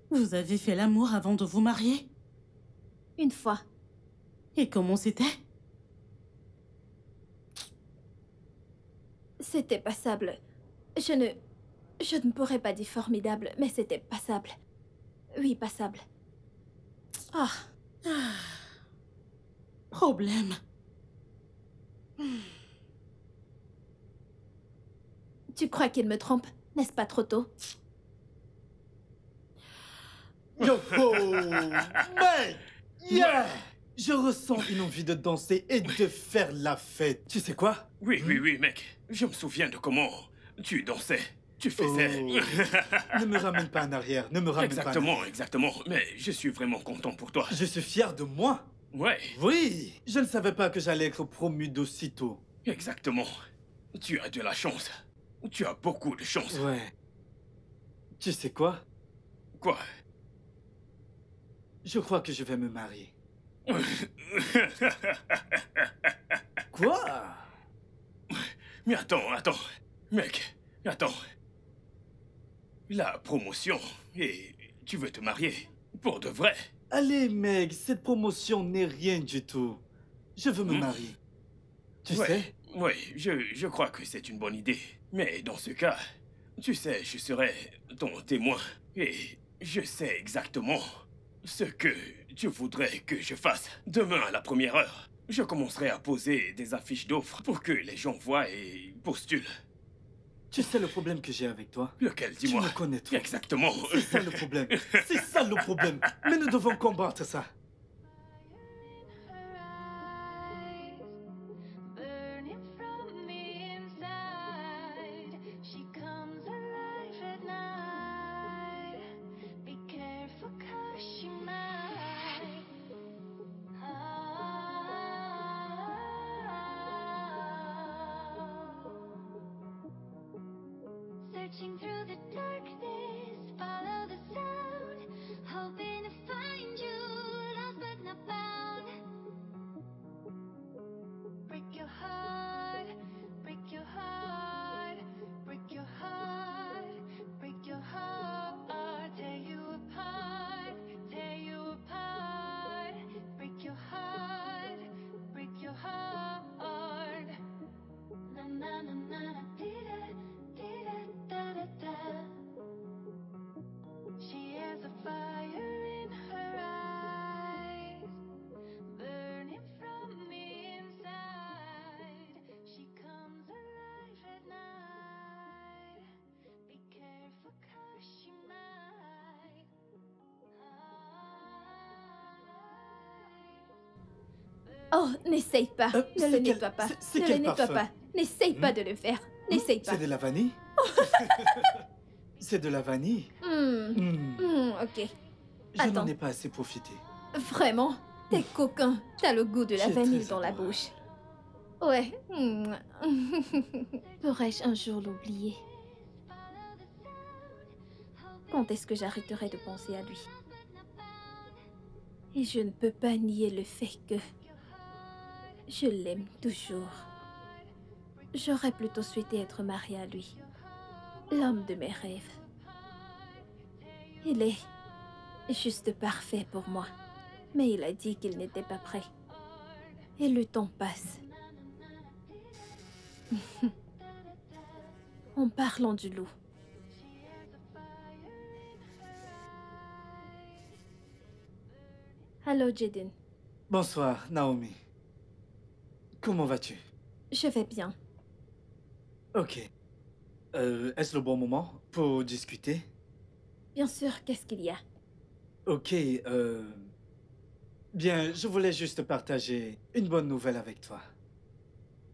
Vous avez fait l'amour avant de vous marier? Une fois. Et comment c'était? C'était passable. Je ne pourrais pas dire formidable, mais c'était passable. Oui, passable. Ah. Problème. Tu crois qu'il me trompe? N'est-ce pas trop tôt? Yo, mec! Yeah! Je ressens une envie de danser et de faire la fête. Tu sais quoi? Oui, mec. Je me souviens de comment tu dansais. Tu faisais... Ne me ramène pas en arrière, ne me ramène pas en arrière. Exactement. Mais je suis vraiment content pour toi. Je suis fier de moi. Ouais, Oui, je ne savais pas que j'allais être promu d'aussitôt. exactement. Tu as de la chance. Tu as beaucoup de chance. Ouais. Tu sais quoi? Quoi? Je crois que je vais me marier. Quoi? Mais attends. Mec, attends. La promotion, et tu veux te marier pour de vrai? Allez, mec, cette promotion n'est rien du tout. Je veux me marier. Tu sais? Oui, je crois que c'est une bonne idée. Mais dans ce cas, tu sais, je serai ton témoin. Et je sais exactement ce que tu voudrais que je fasse. Demain, à la première heure, je commencerai à poser des affiches d'offres pour que les gens voient et postulent. Tu sais le problème que j'ai avec toi? Lequel, dis-moi? Tu me connais trop. Exactement. C'est ça le problème. C'est ça le problème. Mais nous devons combattre ça. Burning from the inside, she comes alive at night. Be careful 'cause she might. Searching through the darkness, follow the sound, hoping to find you, lost but not found. Break your heart, break your heart, break your heart, break your heart, tear you apart, tear you apart. Break your heart, break your heart. Na na na na na, dee-da, dee-da, da-da-da. She has a fire in her eyes, burning from the inside. She comes alive at night. Be careful 'cause she might. Oh, n'essaye pas. Ne c'est le quel- nettoie pas. c'est Ne quel le nettoie parfum? pas. N'essaye pas de le faire. N'essaye pas. C'est de la vanille? C'est de la vanille? Ok. Je n'en Attends. ai pas assez profité. Vraiment? T'es coquin. T'as le goût de la Tu es vanille très dans la adorable. bouche. Ouais. Pourrais-je un jour l'oublier? Quand est-ce que j'arrêterai de penser à lui? Et je ne peux pas nier le fait que je l'aime toujours. J'aurais plutôt souhaité être mariée à lui. L'homme de mes rêves. Il est juste parfait pour moi. Mais il a dit qu'il n'était pas prêt. Et le temps passe. En parlant du loup. Allô, Jaden. Bonsoir, Naomi. Comment vas-tu? Je vais bien. Ok. Est-ce le bon moment pour discuter? Bien sûr, qu'est-ce qu'il y a? Ok, bien, je voulais juste partager une bonne nouvelle avec toi.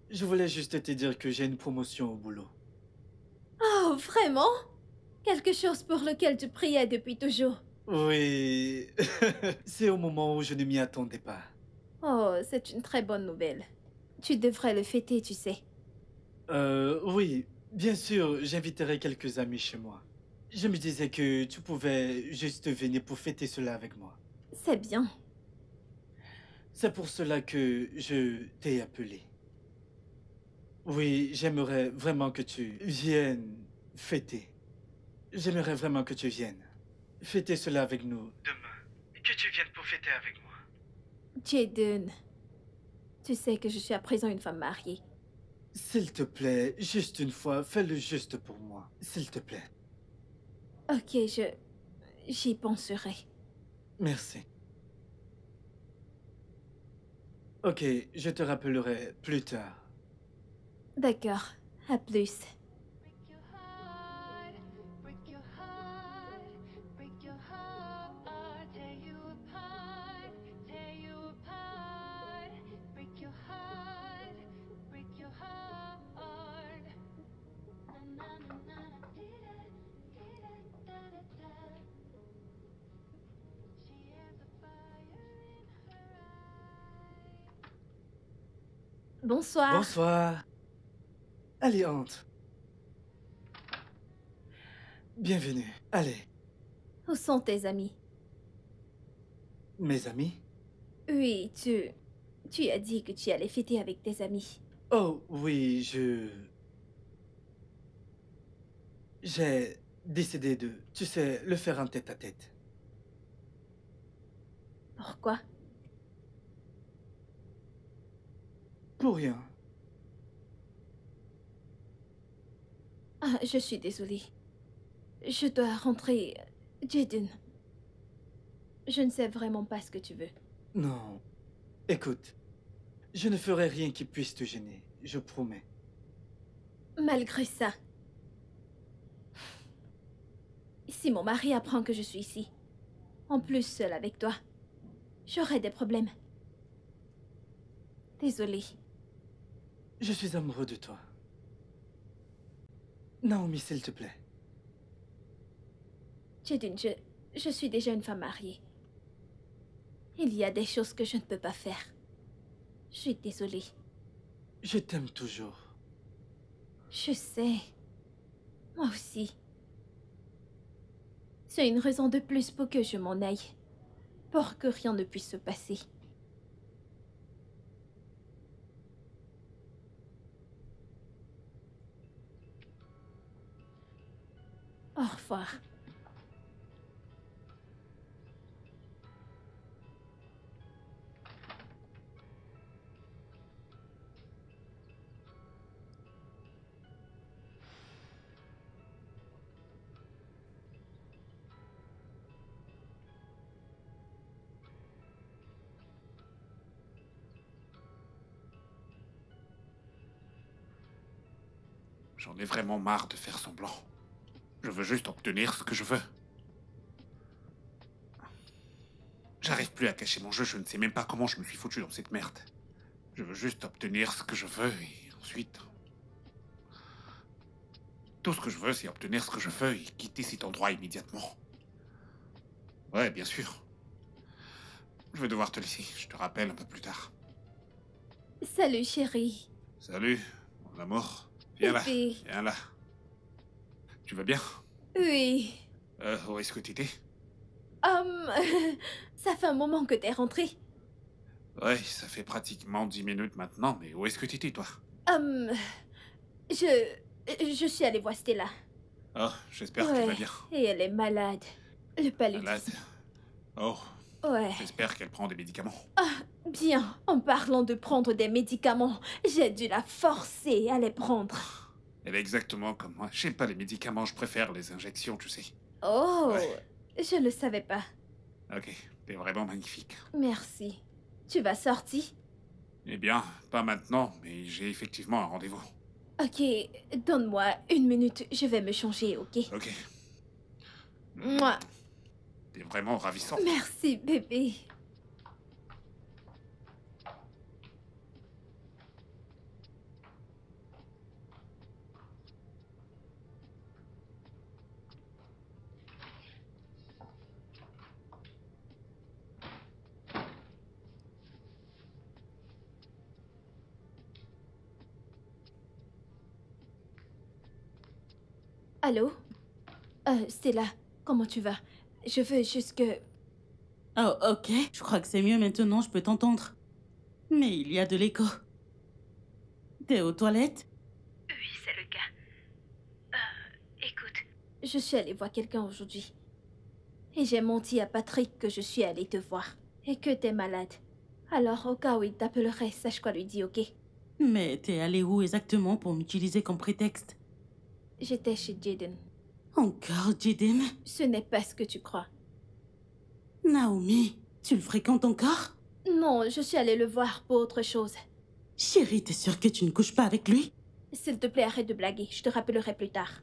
Je voulais juste te dire que j'ai une promotion au boulot. Oh, vraiment? Quelque chose pour lequel tu priais depuis toujours. Oui, c'est au moment où je ne m'y attendais pas. Oh, c'est une très bonne nouvelle. Tu devrais le fêter, tu sais. Oui, bien sûr, j'inviterai quelques amis chez moi. Je me disais que tu pouvais juste venir pour fêter cela avec moi. C'est bien. C'est pour cela que je t'ai appelé. Oui, j'aimerais vraiment que tu viennes fêter. J'aimerais vraiment que tu viennes fêter cela avec nous demain. Que tu viennes pour fêter avec moi. Jaden, tu sais que je suis à présent une femme mariée. S'il te plaît, juste une fois, fais-le juste pour moi. S'il te plaît. Ok, j'y penserai. Merci. Ok, je te rappellerai plus tard. D'accord, à plus. Break your heart, break your heart, tear you apart, tear you apart, break your heart, break your heart. Na na na na na, dee da da da da. She has a fire in her eye. Bonsoir. Bonsoir. Allez, entre. Bienvenue. Allez, Où sont tes amis? mes amis. Oui, tu as dit que tu allais fêter avec tes amis. Oh, oui, j'ai décidé de, tu sais, le faire en tête-à-tête. Pourquoi? Pour rien. Ah, je suis désolée. Je dois rentrer. Jaden. Je ne sais vraiment pas ce que tu veux. Non. Écoute, je ne ferai rien qui puisse te gêner, je promets. Malgré ça. Si mon mari apprend que je suis ici, en plus seule avec toi, j'aurai des problèmes. Désolée. Je suis amoureux de toi. Naomi, s'il te plaît. Jaden, je suis déjà une femme mariée. Il y a des choses que je ne peux pas faire. Je suis désolée. Je t'aime toujours. Je sais. Moi aussi. C'est une raison de plus pour que je m'en aille. Pour que rien ne puisse se passer. Au revoir. J'en ai vraiment marre de faire semblant. Je veux juste obtenir ce que je veux. J'arrive plus à cacher mon jeu, je ne sais même pas comment je me suis foutu dans cette merde. Je veux juste obtenir ce que je veux et ensuite... Tout ce que je veux, c'est obtenir ce que je veux et quitter cet endroit immédiatement. Ouais, bien sûr. je vais devoir te laisser. Je te rappelle un peu plus tard. Salut, chérie. Salut, mon amour. Viens là, Bébé. viens là. Tu vas bien? Oui. Où est-ce que t'étais? Ça fait un moment que t'es rentré. Ouais, ça fait pratiquement 10 minutes maintenant, mais où est-ce que t'étais, toi? Je suis allée voir Stella. Oh, j'espère qu'elle va Ouais, bien. et elle est malade. Le paludisme. Malade. Oh, Ouais. j'espère qu'elle prend des médicaments. Bien, en parlant de prendre des médicaments, j'ai dû la forcer à les prendre. Elle est exactement comme moi. J'aime pas les médicaments, je préfère les injections, tu sais. Oh, Ouais. je ne savais pas. Ok, t'es vraiment magnifique. Merci. Tu vas sortir? Eh bien, pas maintenant, mais j'ai effectivement un rendez-vous. Ok, donne-moi 1 minute, je vais me changer, ok? Ok. Mouah. T'es vraiment ravissant. Merci, bébé. Allô? Stella, comment tu vas? Je veux juste que... Oh, ok. Je crois que c'est mieux maintenant, je peux t'entendre. Mais il y a de l'écho. T'es aux toilettes? Oui, c'est le cas. Écoute. Je suis allée voir quelqu'un aujourd'hui. Et j'ai menti à Patrick que je suis allée te voir. Et que t'es malade. Alors, au cas où il t'appellerait, sache quoi lui dire, ok? Mais t'es allé où exactement pour m'utiliser comme prétexte? J'étais chez Jaden. Encore, Jaden? Ce n'est pas ce que tu crois. Naomi, tu le fréquentes encore? Non, je suis allée le voir pour autre chose. Chérie, t'es sûre que tu ne couches pas avec lui? S'il te plaît, arrête de blaguer. Je te rappellerai plus tard.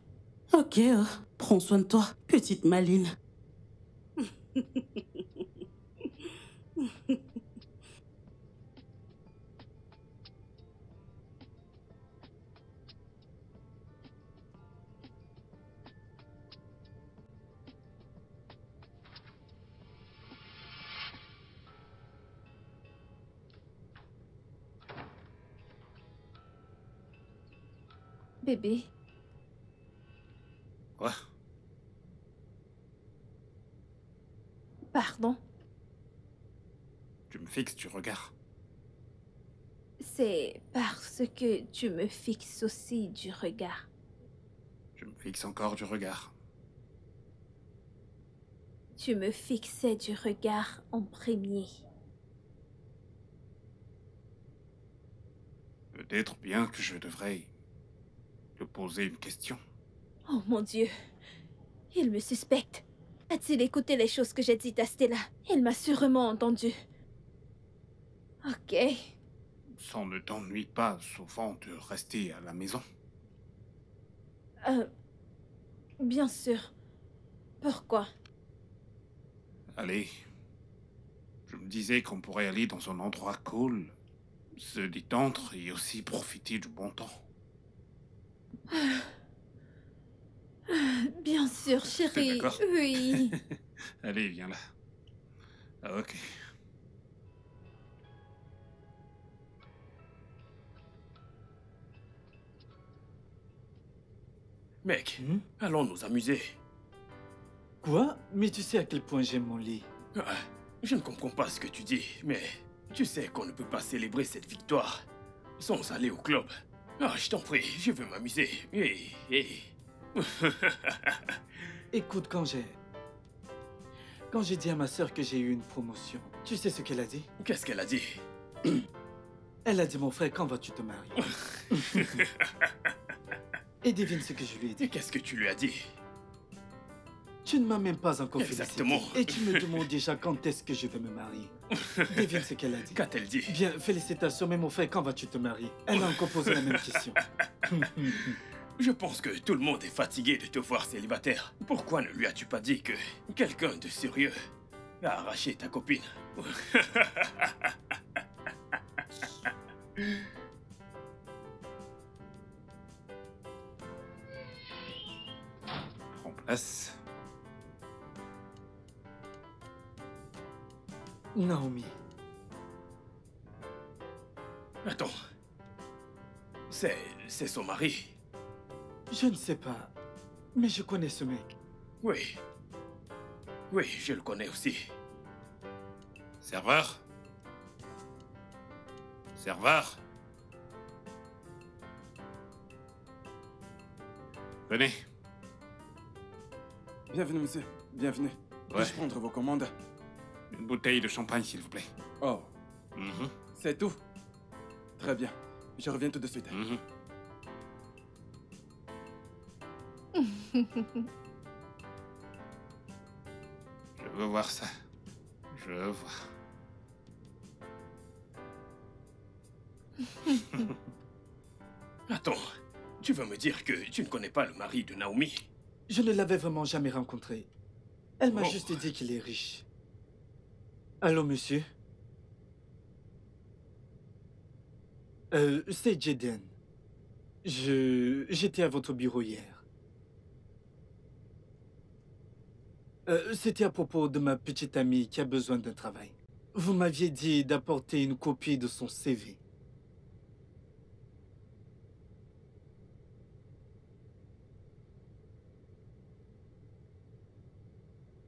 Ok, prends soin de toi, petite maline. Bébé, Quoi? pardon. Tu me fixes du regard. C'est parce que tu me fixes aussi du regard. Je me fixe encore du regard. Tu me fixais du regard en premier. Peut-être bien que je devrais te poser une question. Oh mon Dieu. Il me suspecte. A-t-il écouté les choses que j'ai dites à Stella? Il m'a sûrement entendu. Ok. Ça ne t'ennuie pas souvent de rester à la maison? Bien sûr. Pourquoi? Allez. Je me disais qu'on pourrait aller dans un endroit cool, se détendre et aussi profiter du bon temps. Bien sûr, chérie. d'accord? Oui. Allez, viens là. Ah, ok. Mec, Hmm? allons nous amuser. Quoi? Mais tu sais à quel point j'aime mon lit. Ah, je ne comprends pas ce que tu dis, mais tu sais qu'on ne peut pas célébrer cette victoire sans aller au club. Ah, je t'en prie, je veux m'amuser. Et... Écoute, quand j'ai dit à ma sœur que j'ai eu une promotion, tu sais ce qu'elle a dit? Qu'est-ce qu'elle a dit? Elle a dit, mon frère, quand vas-tu te marier? Et devine ce que je lui ai Et dit. qu'est-ce que tu lui as dit? Tu ne m'as même pas encore Exactement. félicité. Et tu me demandes déjà quand est-ce que je vais me marier. Devine ce qu'elle a dit. Qu'a-t-elle dit? Bien, félicitations, mais mon frère, quand vas-tu te marier? Elle a encore posé la même question. Je pense que tout le monde est fatigué de te voir célibataire. Pourquoi ne lui as-tu pas dit que quelqu'un de sérieux a arraché ta copine? Prends place. Naomi. Attends. C'est son mari. Je ne sais pas, mais je connais ce mec. Oui. Oui, je le connais aussi. Serveur? Serveur? Venez. Bienvenue, monsieur. Bienvenue. Ouais. Puis-je prendre vos commandes? Une bouteille de champagne, s'il vous plaît. Oh, Mhm, c'est tout? Très bien. Je reviens tout de suite. mhm. Je veux voir ça. Je veux voir. Attends. Tu veux me dire que tu ne connais pas le mari de Naomi? Je ne l'avais vraiment jamais rencontré. Elle m'a Oh. juste dit qu'il est riche. Allô, monsieur? C'est Jaden. J'étais à votre bureau hier. C'était à propos de ma petite amie qui a besoin d'un travail. Vous m'aviez dit d'apporter une copie de son CV.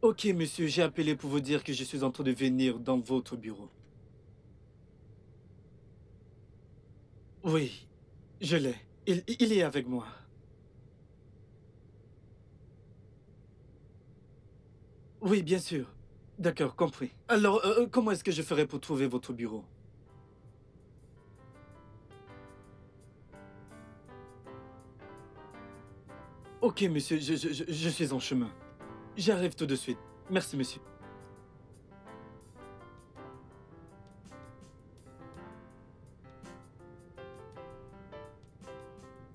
Ok, monsieur, j'ai appelé pour vous dire que je suis en train de venir dans votre bureau. Oui, je l'ai. Il est avec moi. Oui, bien sûr. D'accord, compris. Alors, comment est-ce que je ferai pour trouver votre bureau? Ok, monsieur, je suis en chemin. J'arrive tout de suite. Merci, monsieur.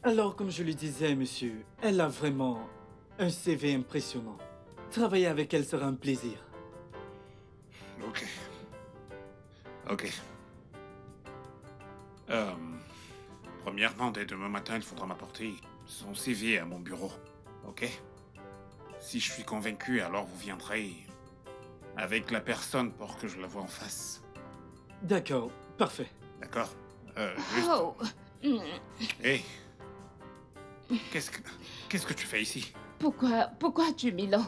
Alors, comme je le disais, monsieur, elle a vraiment un CV impressionnant. Travailler avec elle sera un plaisir. Ok. Ok. Premièrement, dès demain matin, il faudra m'apporter son CV à mon bureau. Ok? Si je suis convaincu, alors vous viendrez avec la personne pour que je la voie en face. D'accord, parfait. D'accord? Juste... Oh. Hé! Qu'est-ce que tu fais ici? Pourquoi as-tu Milan?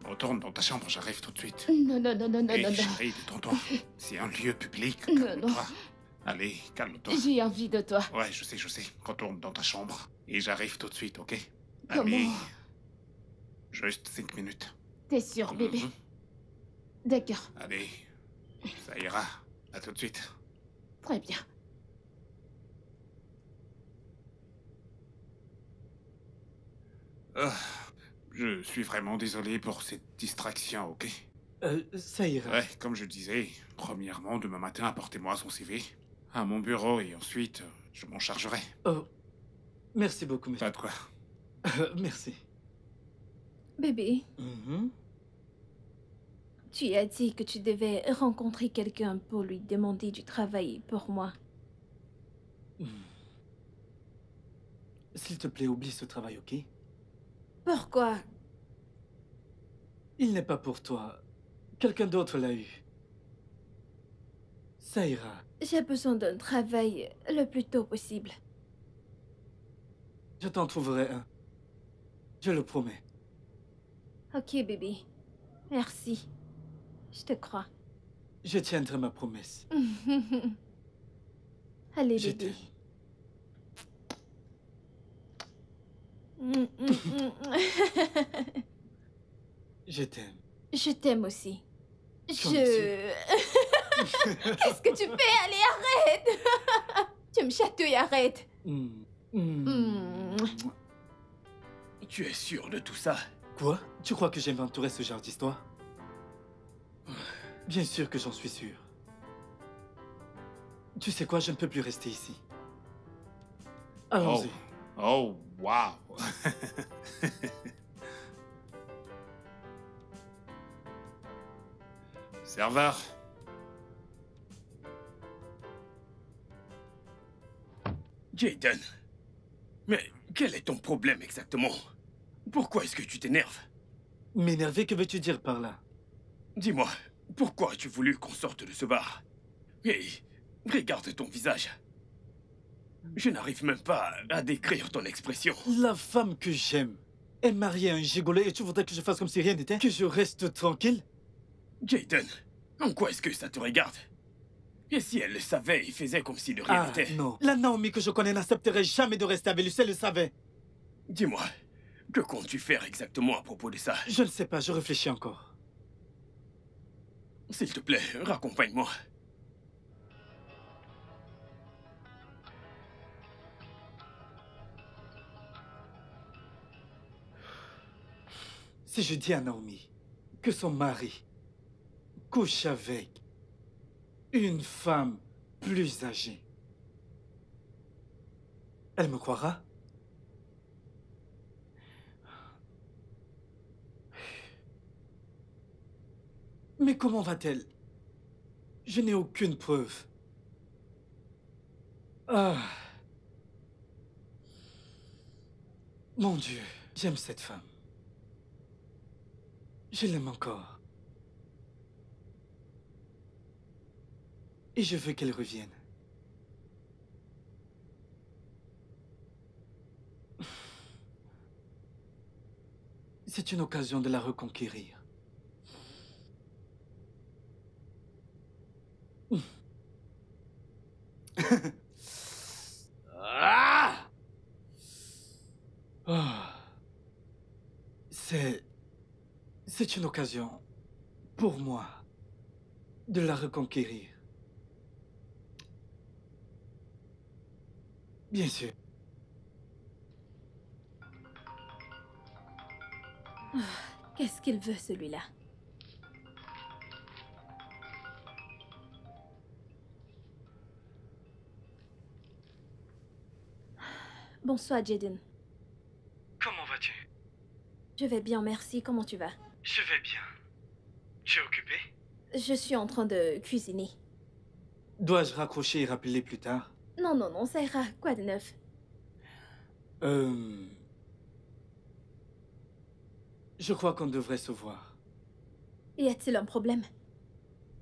Retourne dans ta chambre, j'arrive tout de suite. Non, non, non, non, non, Hé, non, non. chérie, détends-toi. C'est un lieu public, Non, calme-toi. Allez, calme-toi. J'ai envie de toi. Ouais, je sais. Retourne dans ta chambre. Et j'arrive tout de suite, ok? Comment? Allez. Juste 5 minutes. T'es sûr, bébé? Mhm. D'accord, Allez. Ça ira. À tout de suite. très bien. Je suis vraiment désolé pour cette distraction, ok? Ça ira. Ouais, comme je disais, premièrement, demain matin, apportez-moi son CV à mon bureau et ensuite, je m'en chargerai. Oh, merci beaucoup, monsieur. Pas de quoi. Merci. Bébé, Mhm. tu as dit que tu devais rencontrer quelqu'un pour lui demander du travail pour moi. S'il te plaît, oublie ce travail, ok? Pourquoi? Il n'est pas pour toi. Quelqu'un d'autre l'a eu. Ça ira. J'ai besoin d'un travail le plus tôt possible. Je t'en trouverai un. Je le promets. Ok, bébé. Merci. Je te crois. Je tiendrai ma promesse. Allez, Je bébé. Je t'aime. Je t'aime aussi. Comme monsieur. Qu'est-ce que tu fais? Allez, arrête! Tu me chatouilles, arrête! Mm. Tu es sûr de tout ça? Quoi? Tu crois que j'inventerais ce genre d'histoire? Bien sûr que j'en suis sûr. Tu sais quoi? Je ne peux plus rester ici. Allons-y. Oh, wow. Serveur. Jaden. Mais quel est ton problème exactement? Pourquoi est-ce que tu t'énerves? M'énerver, que veux-tu dire par là? Dis-moi, Pourquoi as-tu voulu qu'on sorte de ce bar? Et regarde ton visage. Je n'arrive même pas à décrire ton expression. La femme que j'aime est mariée à un gigolo et tu voudrais que je fasse comme si rien n'était? Que je reste tranquille? Jaden, en quoi est-ce que ça te regarde? Et si elle le savait et faisait comme si de rien Ah n'était? non, la Naomi que je connais n'accepterait jamais de rester avec lui, elle le savait. Dis-moi, que comptes-tu faire exactement à propos de ça? Je ne sais pas, je réfléchis encore. S'il te plaît, raccompagne-moi. Si je dis à Naomi que son mari couche avec une femme plus âgée, elle me croira? Mais comment va-t-elle? Je n'ai aucune preuve. Ah. Mon Dieu, j'aime cette femme. Je l'aime encore. Et je veux qu'elle revienne. C'est une occasion de la reconquérir. Ah! Ah. C'est une occasion pour moi de la reconquérir. Bien sûr. Qu'est-ce qu'il veut, celui-là? Bonsoir, Jaden. Comment vas-tu? Je vais bien, merci. Comment tu vas? Je vais bien. Tu es occupé? Je suis en train de cuisiner. Dois-je raccrocher et rappeler plus tard? Non, non, non, ça ira. Quoi de neuf? Je crois qu'on devrait se voir. Y a-t-il un problème?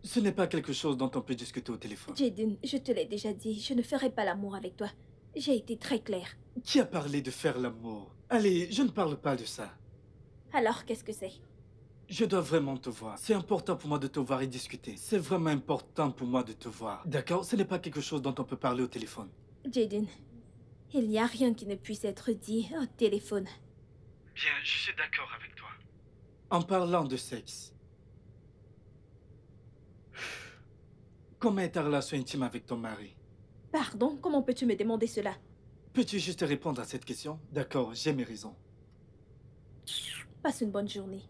Ce n'est pas quelque chose dont on peut discuter au téléphone. Jaden, je te l'ai déjà dit, je ne ferai pas l'amour avec toi. J'ai été très claire. Qui a parlé de faire l'amour? Allez, je ne parle pas de ça. Alors, qu'est-ce que c'est? Je dois vraiment te voir. C'est important pour moi de te voir et discuter. C'est vraiment important pour moi de te voir. D'accord? Ce n'est pas quelque chose dont on peut parler au téléphone. Jaden, il n'y a rien qui ne puisse être dit au téléphone. Bien, je suis d'accord avec toi. En parlant de sexe, comment est ta relation intime avec ton mari? Pardon, comment peux-tu me demander cela? Peux-tu juste répondre à cette question? D'accord, j'ai mes raisons. Passe une bonne journée.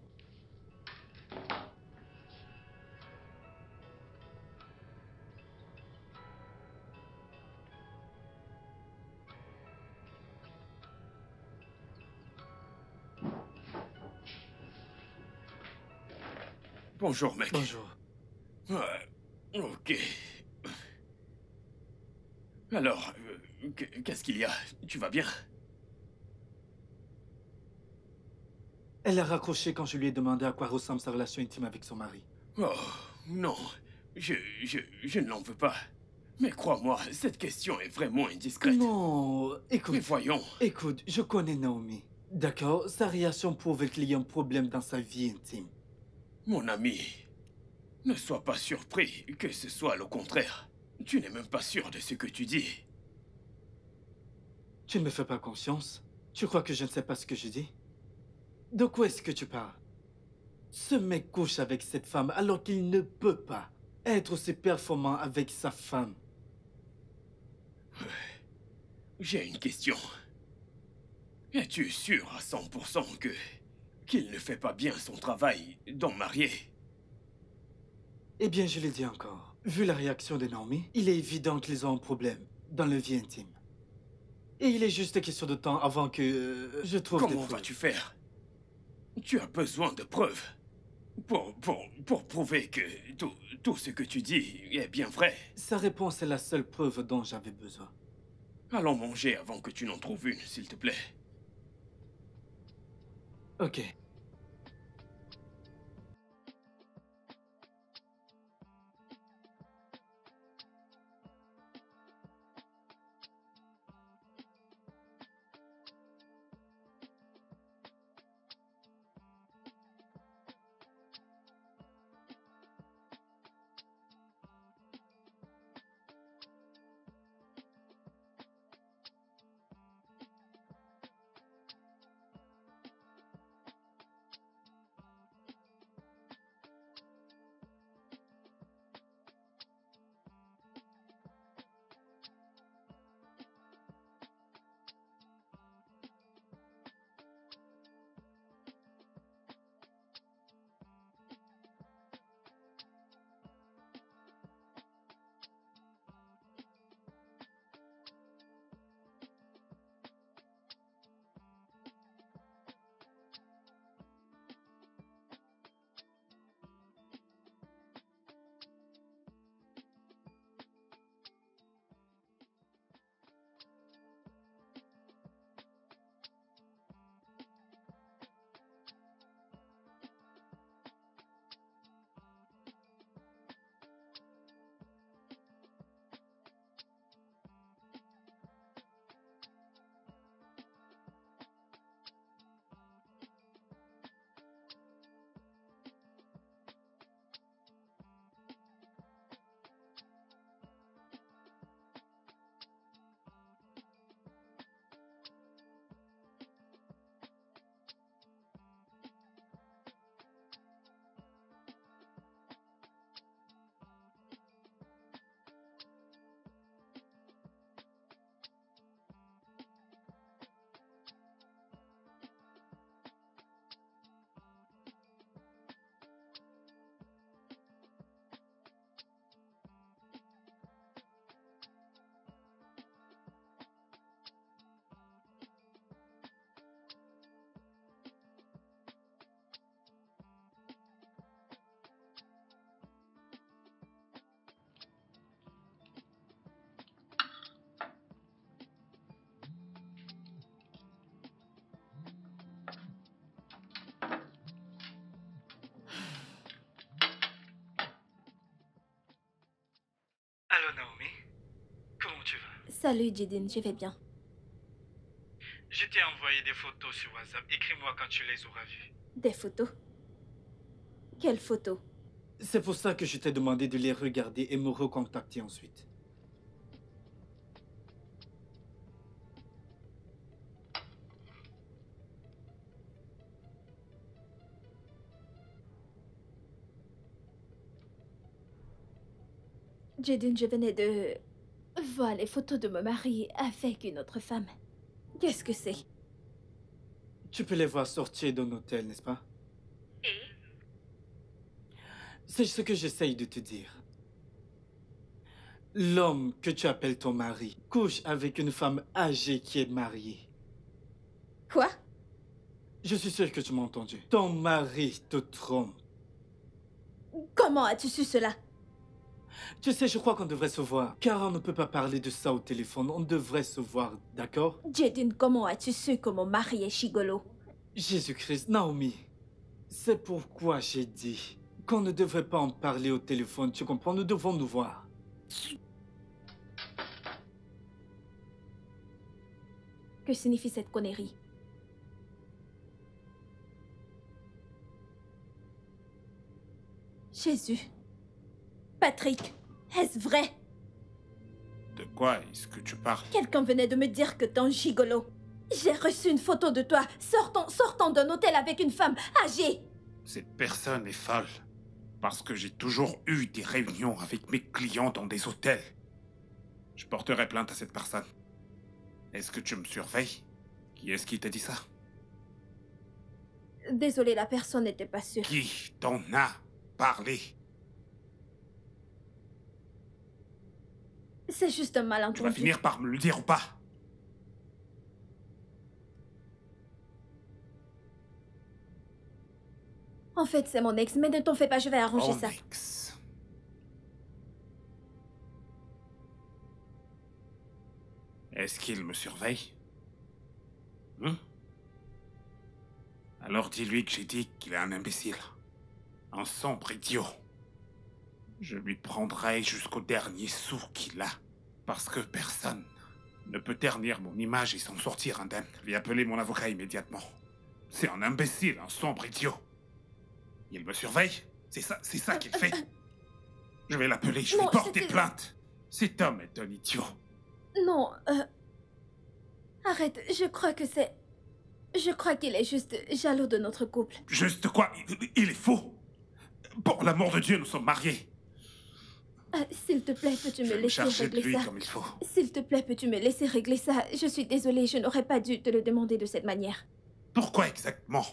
Bonjour, mec. Bonjour. Ok. Alors, qu'est-ce qu'il y a? Tu vas bien? Elle a raccroché quand je lui ai demandé à quoi ressemble sa relation intime avec son mari. Oh, non. Je ne l'en veux pas. Mais crois-moi, cette question est vraiment indiscrète. Non, écoute. Mais voyons. Écoute, je connais Naomi. D'accord? Sa réaction prouve qu'il y a un problème dans sa vie intime. Mon ami, ne sois pas surpris que ce soit le contraire. Tu n'es même pas sûr de ce que tu dis. Tu ne me fais pas confiance? Tu crois que je ne sais pas ce que je dis? De quoi est-ce que tu parles? Ce mec couche avec cette femme alors qu'il ne peut pas être aussi performant avec sa femme. J'ai une question. Es-tu sûr à 100% qu'il ne fait pas bien son travail d'homme marié? Eh bien, je le dis encore. Vu la réaction de Naomi, il est évident qu'ils ont un problème dans leur vie intime. Et il est juste question de temps avant que je trouve des Comment preuves. vas-tu faire? Tu as besoin de preuves pour prouver que tout ce que tu dis est bien vrai. Sa réponse est la seule preuve dont j'avais besoin. Allons manger avant que tu n'en trouves une, s'il te plaît. Ok. Salut Jidin, je vais bien. Je t'ai envoyé des photos sur WhatsApp. Écris-moi quand tu les auras vues. Des photos? Quelles photos? C'est pour ça que je t'ai demandé de les regarder et me recontacter ensuite. Jidin, je venais de voir les photos de mon mari avec une autre femme. Qu'est-ce que c'est? Tu peux les voir sortir d'un hôtel, n'est-ce pas? Et? C'est ce que j'essaye de te dire. L'homme que tu appelles ton mari couche avec une femme âgée qui est mariée. Quoi? Je suis sûr que tu m'as entendu. Ton mari te trompe. Comment as-tu su cela? Tu sais, je crois qu'on devrait se voir. Car on ne peut pas parler de ça au téléphone. On devrait se voir, d'accord? Jidin, comment as-tu su que mon mari est gigolo? Jésus-Christ, Naomi. C'est pourquoi j'ai dit qu'on ne devrait pas en parler au téléphone. Tu comprends? Nous devons nous voir. Que signifie cette connerie? Jésus. Patrick, est-ce vrai? De quoi est-ce que tu parles? Quelqu'un venait de me dire que t'es un gigolo. J'ai reçu une photo de toi sortant d'un hôtel avec une femme âgée. Cette personne est folle. Parce que j'ai toujours eu des réunions avec mes clients dans des hôtels. Je porterai plainte à cette personne. Est-ce que tu me surveilles? Qui est-ce qui t'a dit ça? Désolée, la personne n'était pas sûre. Qui t'en a parlé? C'est juste un Tu vas malentendu. finir par me le dire ou pas? En fait, c'est mon ex, mais ne t'en fais pas, je vais arranger Mon ça. ex. Est-ce qu'il me surveille? Alors dis-lui que j'ai dit qu'il est un imbécile. Un sombre idiot. Je lui prendrai jusqu'au dernier sou qu'il a. Parce que personne ne peut ternir mon image et s'en sortir indemne. Lui appeler mon avocat immédiatement. C'est un imbécile, un sombre idiot. Il me surveille? C'est ça qu'il fait? Je vais l'appeler, je vais Non, porter c'était- plainte. Cet homme est un idiot. Non, arrête, je crois que c'est... Je crois qu'il est juste jaloux de notre couple. Juste quoi? Il est faux. Pour l'amour de Dieu, nous sommes mariés. S'il te plaît, peux-tu Je me vais me laisser charger de régler lui ça? comme il faut. S'il te plaît, peux-tu me laisser régler ça? Je suis désolée, je n'aurais pas dû te le demander de cette manière. Pourquoi exactement?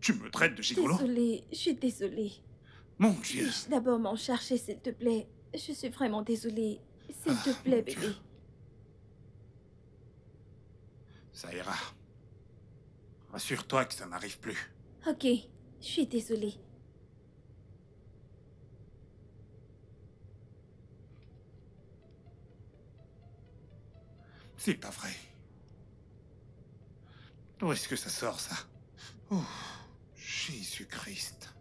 Tu me traites de gigolo? Désolée, je suis désolée. Mon Dieu. Puis-je d'abord m'en charger, s'il te plaît? Je suis vraiment désolée. S'il te plaît, mon Dieu. bébé. Ça ira. Rassure-toi que ça n'arrive plus. Ok, je suis désolée. C'est pas vrai. D'où est-ce que ça sort, ça? Oh, Jésus-Christ.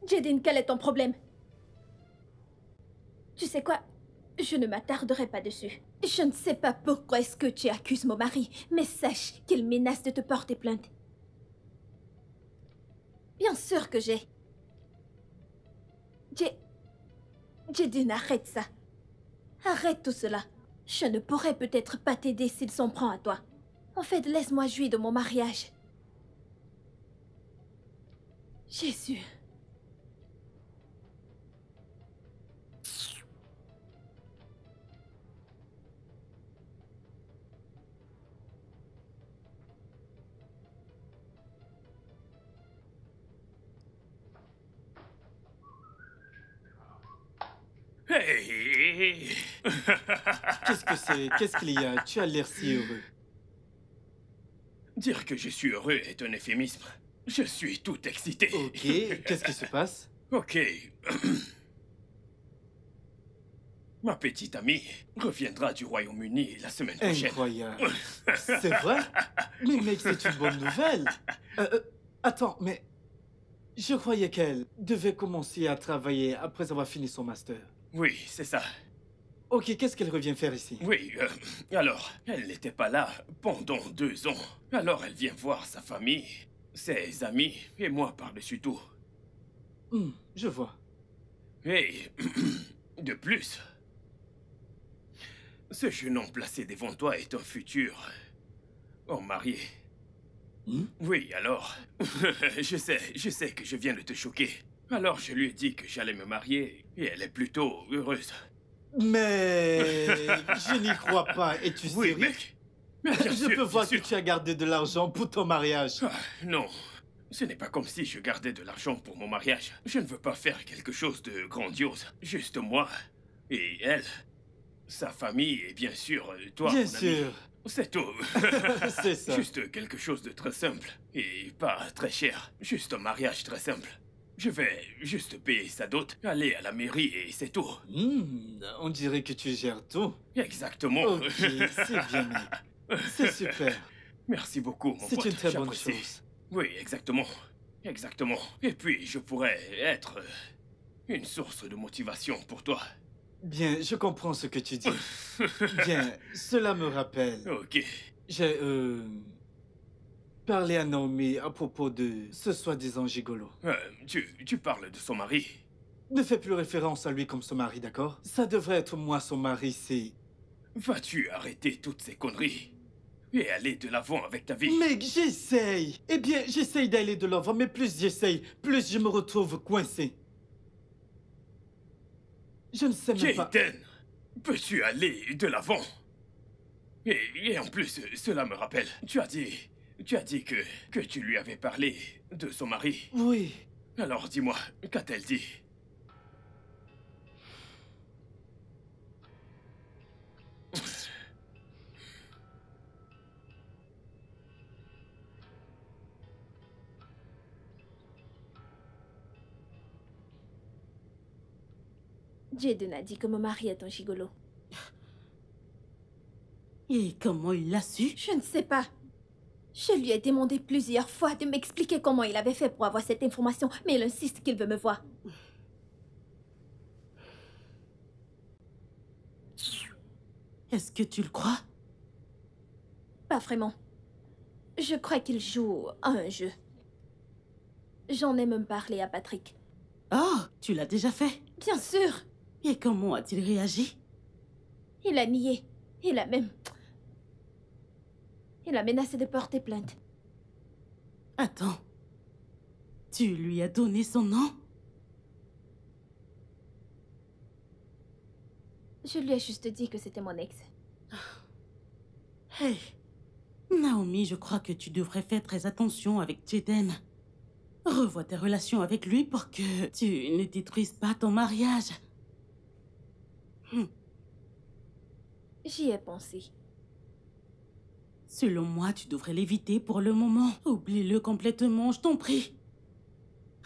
Jidin, quel est ton problème? Tu sais quoi? Je ne m'attarderai pas dessus. Je ne sais pas pourquoi est-ce que tu accuses mon mari, mais sache qu'il menace de te porter plainte. Bien sûr que j'ai. Jidin, arrête ça. Arrête tout cela. Je ne pourrais peut-être pas t'aider s'il s'en prend à toi. En fait, laisse-moi jouir de mon mariage. Jésus. Hey! Qu'est-ce que c'est? Qu'est-ce qu'il y a? Tu as l'air si heureux. Dire que je suis heureux est un euphémisme. Je suis tout excité. Ok, qu'est-ce qui se passe? Ok. Ma petite amie reviendra du Royaume-Uni la semaine prochaine. Incroyable. C'est vrai? Mais mec, c'est une bonne nouvelle. Attends, mais Je croyais qu'elle devait commencer à travailler après avoir fini son master. Oui, c'est ça. Ok, qu'est-ce qu'elle revient faire ici? Oui, alors, elle n'était pas là pendant 2 ans. Alors elle vient voir sa famille, ses amis et moi par-dessus tout. Je vois. Et de plus, ce jeune homme placé devant toi est un futur homme marié. Oui, alors, je sais que je viens de te choquer. Alors je lui ai dit que j'allais me marier et elle est plutôt heureuse. Mais je n'y crois pas. Es-tu Oui, sérieux? mec. Mais bien Je sûr, peux bien voir que sûr. tu as gardé de l'argent pour ton mariage. Ah, non, ce n'est pas comme si je gardais de l'argent pour mon mariage. Je ne veux pas faire quelque chose de grandiose. Juste moi et elle, sa famille et bien sûr toi, Bien mon ami. sûr. C'est tout. C'est ça. Juste quelque chose de très simple et pas très cher. Juste un mariage très simple. Je vais juste payer sa dot, aller à la mairie et c'est tout. On dirait que tu gères tout. Exactement. Ok, c'est bien, mec. C'est super. Merci beaucoup, mon pote. C'est une très bonne j'apprécie. chose. Oui, exactement. Exactement. Et puis, je pourrais être une source de motivation pour toi. Bien, je comprends ce que tu dis. Bien, cela me rappelle. Ok. J'ai parlé à Naomi à propos de ce soi-disant gigolo. Tu parles de son mari. Ne fais plus référence à lui comme son mari, d'accord? Ça devrait être moi son mari, c'est... Vas-tu arrêter toutes ces conneries et aller de l'avant avec ta vie? Mec, j'essaye. Eh bien, j'essaye d'aller de l'avant, mais plus j'essaye, plus je me retrouve coincé. Je ne sais même pas... Jaden, peux-tu aller de l'avant? Et en plus, cela me rappelle, tu as dit que tu lui avais parlé de son mari. Oui. Alors dis-moi, qu'a-t-elle dit? Jaden a dit que mon mari est un gigolo. Et comment il l'a su? Je ne sais pas. Je lui ai demandé plusieurs fois de m'expliquer comment il avait fait pour avoir cette information, mais il insiste qu'il veut me voir. Est-ce que tu le crois? Pas vraiment. Je crois qu'il joue à un jeu. J'en ai même parlé à Patrick. Oh, tu l'as déjà fait? Bien sûr. Et comment a-t-il réagi? Il a nié. Il a même... Il a menacé de porter plainte. Attends. Tu lui as donné son nom? Je lui ai juste dit que c'était mon ex. Hey. Naomi, je crois que tu devrais faire très attention avec Jaden. Revois tes relations avec lui pour que tu ne détruises pas ton mariage. J'y ai pensé. Selon moi, tu devrais l'éviter pour le moment. Oublie-le complètement, je t'en prie.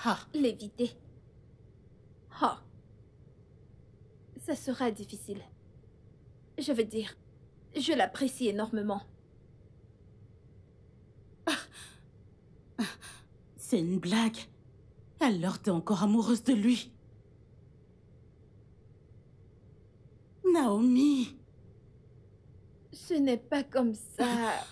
Ah, L'éviter. Ah. Ça sera difficile. Je veux dire, je l'apprécie énormément. c'est une blague. Alors t'es encore amoureuse de lui. Naomi. Ce n'est pas comme ça.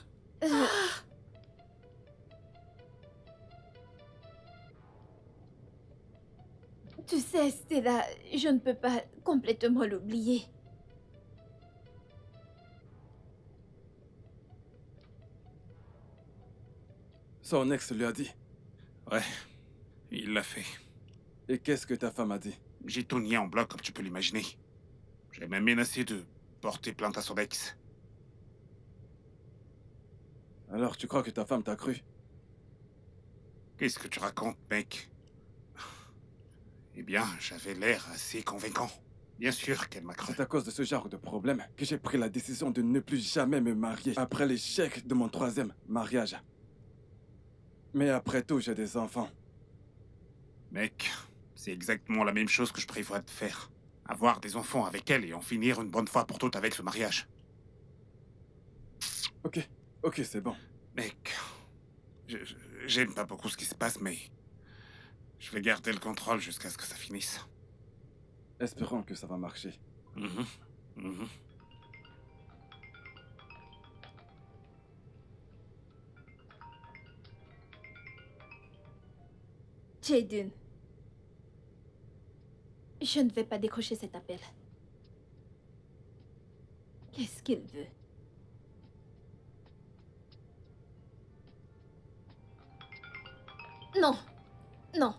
Tu sais, Stella, je ne peux pas complètement l'oublier. Son ex lui a dit. Ouais, il l'a fait. Et qu'est-ce que ta femme a dit? J'ai tout nié en bloc, comme tu peux l'imaginer. J'ai même menacé de porter plainte à son ex. Alors tu crois que ta femme t'a cru? Qu'est-ce que tu racontes, mec? Eh bien, j'avais l'air assez convaincant. Bien sûr qu'elle m'a cru. C'est à cause de ce genre de problème que j'ai pris la décision de ne plus jamais me marier après l'échec de mon 3e mariage. Mais après tout, j'ai des enfants. Mec, c'est exactement la même chose que je prévois de faire. Avoir des enfants avec elle et en finir une bonne fois pour toutes avec ce mariage. Ok, c'est bon. Mec, j'aime pas beaucoup ce qui se passe, mais Je vais garder le contrôle jusqu'à ce que ça finisse. Espérons que ça va marcher. Mhm. Mhm. Jaden, je ne vais pas décrocher cet appel. Qu'est-ce qu'il veut? Non, non.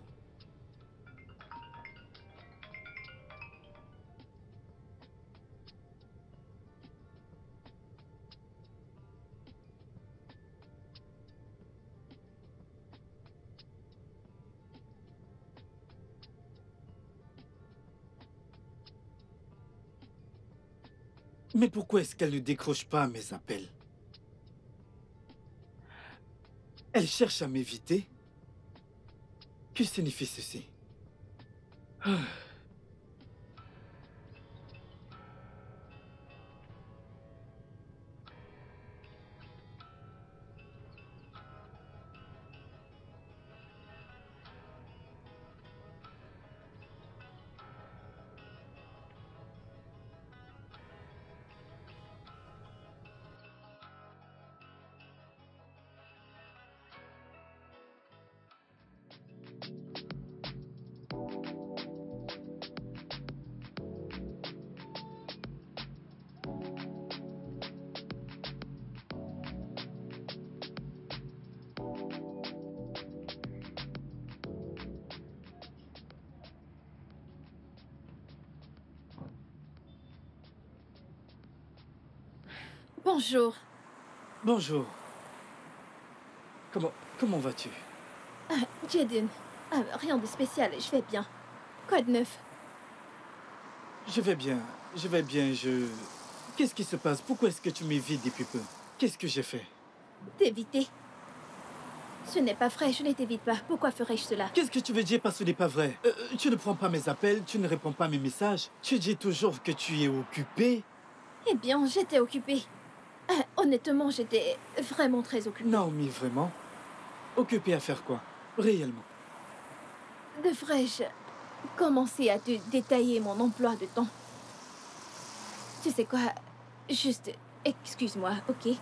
Mais pourquoi est-ce qu'elle ne décroche pas mes appels? Elle cherche à m'éviter? Que signifie ceci? Ah. Bonjour. Bonjour. Comment vas-tu? Jaden. Rien de spécial, je vais bien. Quoi de neuf? Je vais bien, Qu'est-ce qui se passe? Pourquoi est-ce que tu m'évites depuis peu? Qu'est-ce que j'ai fait? T'éviter? Ce n'est pas vrai, je ne t'évite pas. Pourquoi ferais-je cela? Qu'est-ce que tu veux dire par ce n'est pas vrai? Tu ne prends pas mes appels, tu ne réponds pas à mes messages. Tu dis toujours que tu es occupé. Eh bien, j'étais occupée. Honnêtement, j'étais vraiment très occupée. Naomi, vraiment? Occupé à faire quoi? Réellement? Devrais-je commencer à te détailler mon emploi de temps? Tu sais quoi? Juste, excuse-moi, ok?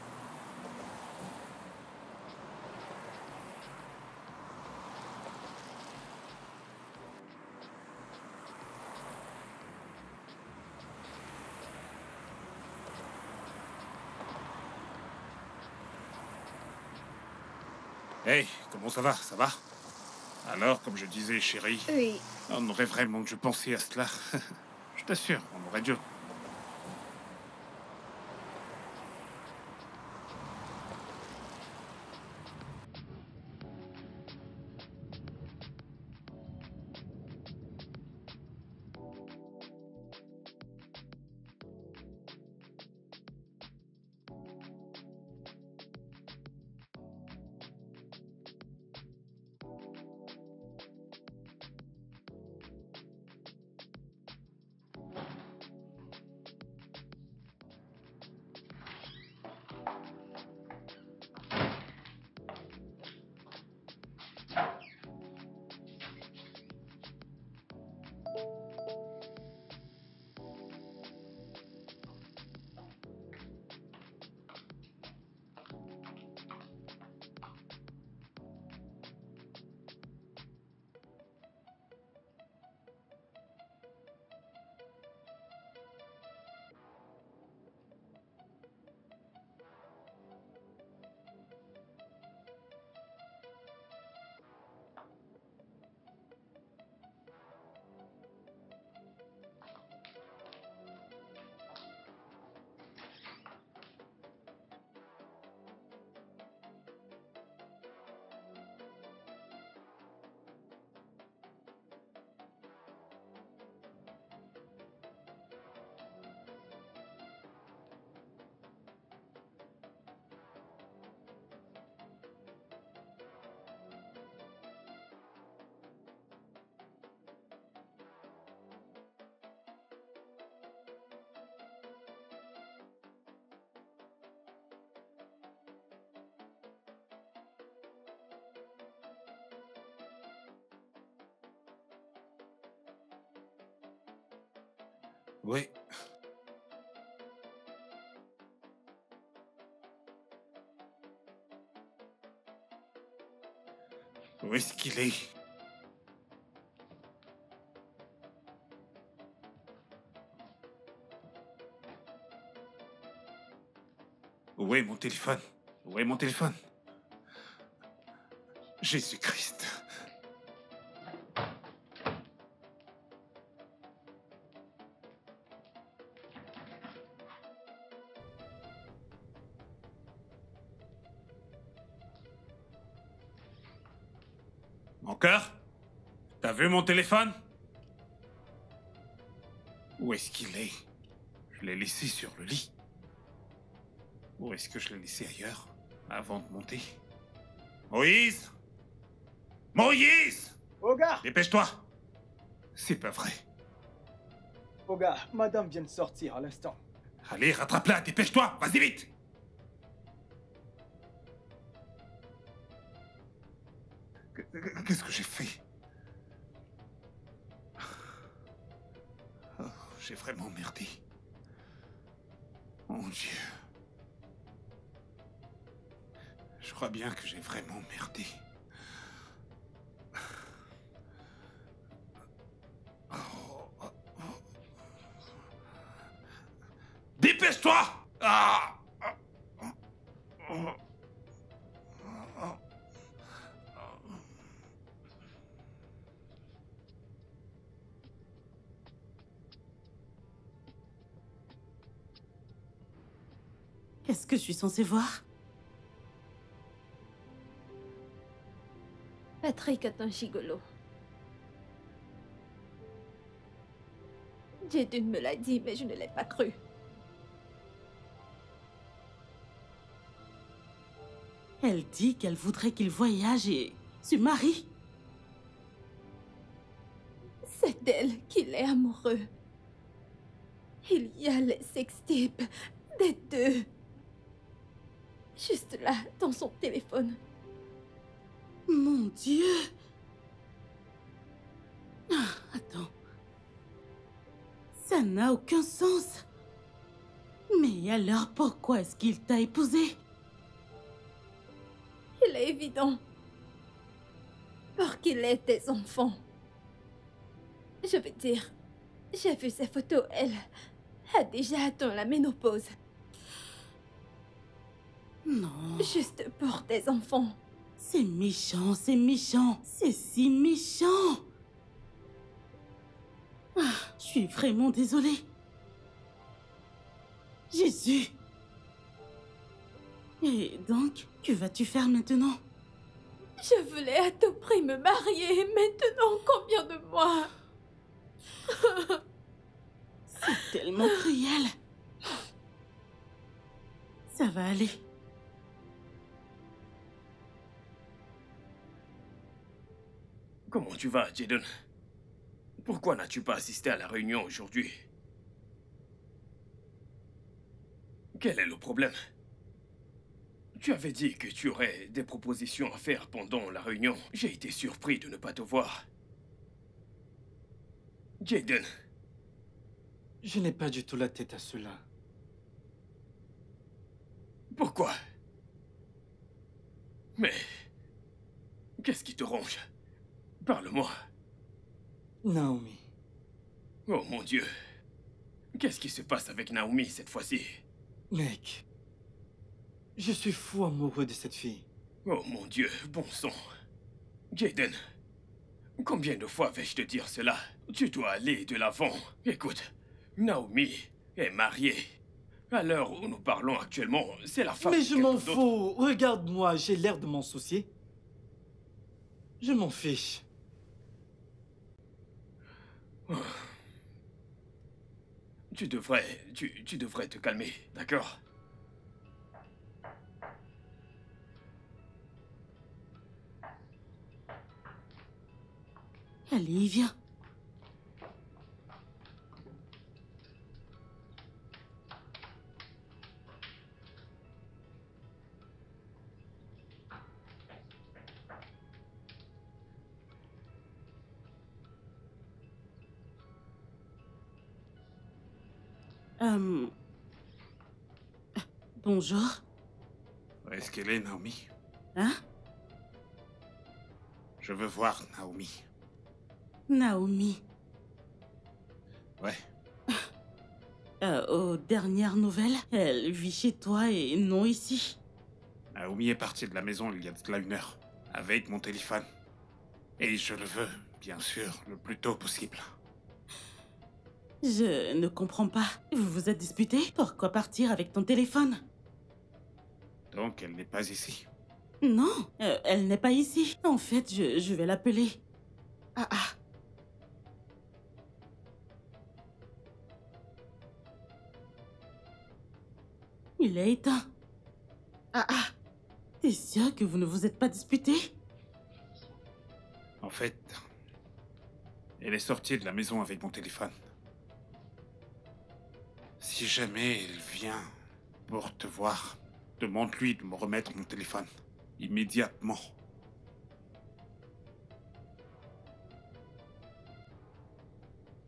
Hey, comment ça va? Ça va? Alors, comme je disais, chérie, Oui. on aurait vraiment dû penser à cela. Je t'assure, on aurait dû. Oui. Où est-ce qu'il est? Où est mon téléphone? Où est mon téléphone? Jésus-Christ. Mon cœur? T'as vu mon téléphone? Où est-ce qu'il est? Je l'ai laissé sur le lit. Où est-ce que je l'ai laissé ailleurs, avant de monter? Moïse? Moïse! Oga! Dépêche-toi! C'est pas vrai. Oga, madame vient de sortir à l'instant. Allez, rattrape-la, dépêche-toi! Vas-y vite! Qu'est-ce que j'ai fait? Oh, j'ai vraiment merdé. Mon Dieu. Je crois bien que j'ai vraiment merdé. Dépêche-toi! Ah! Qu'est-ce que je suis censée voir? Patrick est un gigolo. Jaden me l'a dit, mais je ne l'ai pas cru. Elle dit qu'elle voudrait qu'il voyage et se marie. C'est d'elle qu'il est amoureux. Il y a les sextapes des deux. Juste là, dans son téléphone. Mon Dieu! Ah, attends. Ça n'a aucun sens. Mais alors pourquoi est-ce qu'il t'a épousée? Il est évident. Pour qu'il ait des enfants. Je veux dire, j'ai vu ses photos, elle a déjà atteint la ménopause. Non. Juste pour des enfants. C'est méchant, c'est méchant. C'est si méchant. Ah, je suis vraiment désolée. Jésus. Et donc, que vas-tu faire maintenant? Je voulais à tout prix me marier. Maintenant, combien de mois? C'est tellement cruel. Ça va aller. Comment tu vas, Jaden? Pourquoi n'as-tu pas assisté à la réunion aujourd'hui? Quel est le problème? Tu avais dit que tu aurais des propositions à faire pendant la réunion. J'ai été surpris de ne pas te voir. Jaden. Je n'ai pas du tout la tête à cela. Pourquoi? Mais... qu'est-ce qui te ronge? Parle-moi. Naomi. Oh mon Dieu. Qu'est-ce qui se passe avec Naomi cette fois-ci? Mec, je suis fou amoureux de cette fille. Oh mon Dieu, bon sang. Jaden, combien de fois vais-je te dire cela? Tu dois aller de l'avant. Écoute, Naomi est mariée. À l'heure où nous parlons actuellement, c'est la femme Mais de je m'en quelqu'un d'autre. fous. Regarde-moi, j'ai l'air de m'en soucier. Je m'en fiche. Tu devrais te calmer, d'accord? Allez, viens. Euh... Bonjour. Où est-ce qu'elle est, Naomi? Hein? Je veux voir Naomi. Naomi. Ouais. Aux dernières nouvelles, elle vit chez toi et non ici. Naomi est partie de la maison il y a de cela 1 heure, avec mon téléphone. Et je le veux, bien sûr, le plus tôt possible. Je ne comprends pas. Vous vous êtes disputé? Pourquoi partir avec ton téléphone? Donc elle n'est pas ici. Non, elle n'est pas ici. En fait, je vais l'appeler. Ah ah. Il est éteint. Ah ah. T'es sûr que vous ne vous êtes pas disputé? En fait, elle est sortie de la maison avec mon téléphone. Si jamais elle vient pour te voir, demande-lui de me remettre mon téléphone. Immédiatement.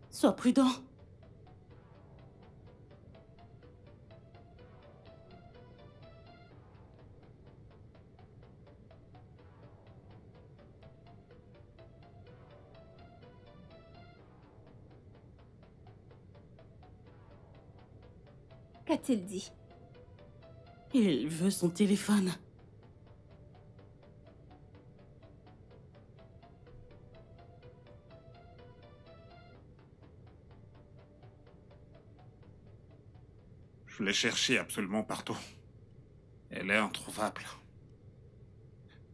Sois prudent. Qu'a-t-il dit? Il veut son téléphone. Je l'ai cherchée absolument partout. Elle est introuvable.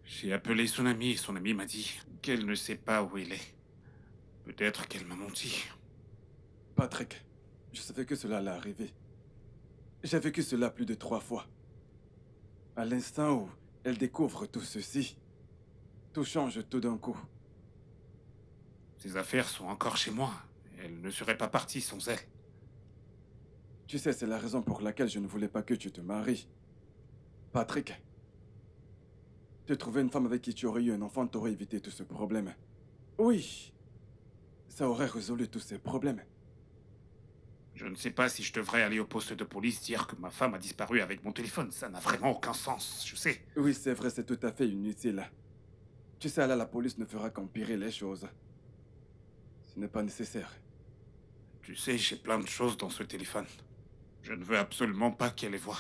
J'ai appelé son amie et son amie m'a dit qu'elle ne sait pas où elle est. Peut-être qu'elle m'a menti. Patrick, je savais que cela allait arriver. J'ai vécu cela plus de 3 fois. À l'instant où elle découvre tout ceci, tout change tout d'un coup. Ses affaires sont encore chez moi. Elle ne serait pas partie sans elle. Tu sais, c'est la raison pour laquelle je ne voulais pas que tu te maries. Patrick, te trouver une femme avec qui tu aurais eu un enfant t'aurait évité tout ce problème. Oui, ça aurait résolu tous ces problèmes. Je ne sais pas si je devrais aller au poste de police dire que ma femme a disparu avec mon téléphone. Ça n'a vraiment aucun sens, je sais. Oui, c'est vrai, c'est tout à fait inutile. Tu sais, là, la police ne fera qu'empirer les choses. Ce n'est pas nécessaire. Tu sais, j'ai plein de choses dans ce téléphone. Je ne veux absolument pas qu'elle les voie.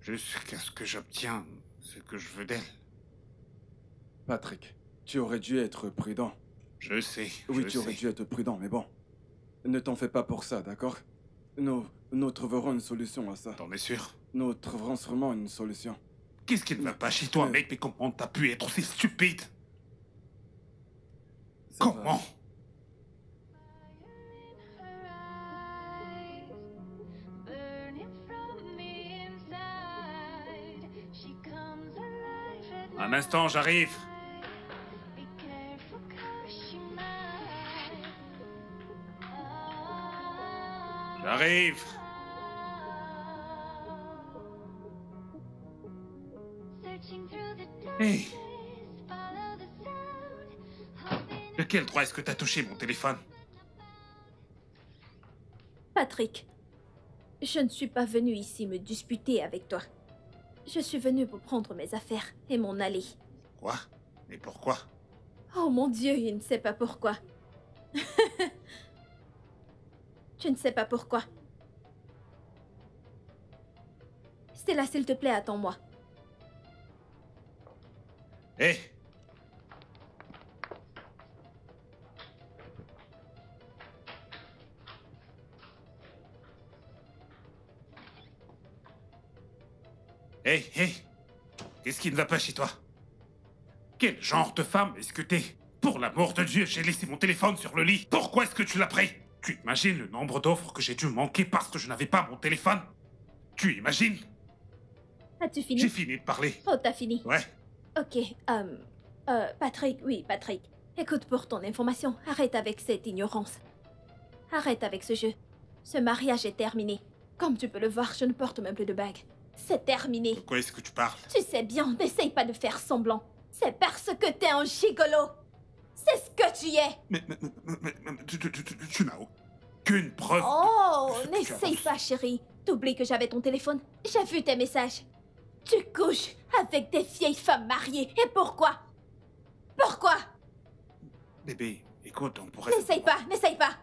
Jusqu'à ce que j'obtienne ce que je veux d'elle. Patrick, tu aurais dû être prudent. Je sais, Oui, je tu aurais sais. dû être prudent, mais bon. Ne t'en fais pas pour ça, d'accord? Nous trouverons une solution à ça. T'en es sûr? Nous trouverons sûrement une solution. Qu'est-ce qui ne va pas chez toi, mec? Mais comment t'as pu être aussi stupide? Ça va. Comment? Burning from the inside, she comes alive at Un instant, j'arrive. night. Be careful 'cause she might. J'arrive. Searching through the Hey, darkness, follow the sound, hoping de quel droit est-ce que t'as touché mon téléphone? Patrick, je ne suis pas venue ici me disputer avec toi. Je suis venue pour prendre mes affaires et m'en aller. Quoi? Et pourquoi? Oh mon Dieu, il ne sait pas pourquoi. Tu ne sais pas pourquoi. Stella, s'il te plaît, attends-moi. Hé! Hé, hé! Qu'est-ce qui ne va pas chez toi? Quel genre de femme est-ce que t'es? Pour l'amour de Dieu, j'ai laissé mon téléphone sur le lit. Pourquoi est-ce que tu l'as pris? Tu imagines le nombre d'offres que j'ai dû manquer parce que je n'avais pas mon téléphone? Tu imagines? As-tu fini? J'ai fini de parler. Oh, t'as fini. Ouais. Ok, Patrick, oui, Patrick. Écoute, pour ton information, arrête avec cette ignorance. Arrête avec ce jeu. Ce mariage est terminé. Comme tu peux le voir, je ne porte même plus de bague. C'est terminé. De quoi est-ce que tu parles? Tu sais bien, n'essaye pas de faire semblant. C'est parce que t'es un gigolo. C'est ce que tu es. Mais tu n'as aucune preuve. Oh, de ce que tu n'essaye avances. pas, chérie. T'oublies que j'avais ton téléphone. J'ai vu tes messages. Tu couches avec des vieilles femmes mariées. Et pourquoi? Pourquoi? Bébé, écoute, on pourrait... N'essaye pas, n'essaye pas.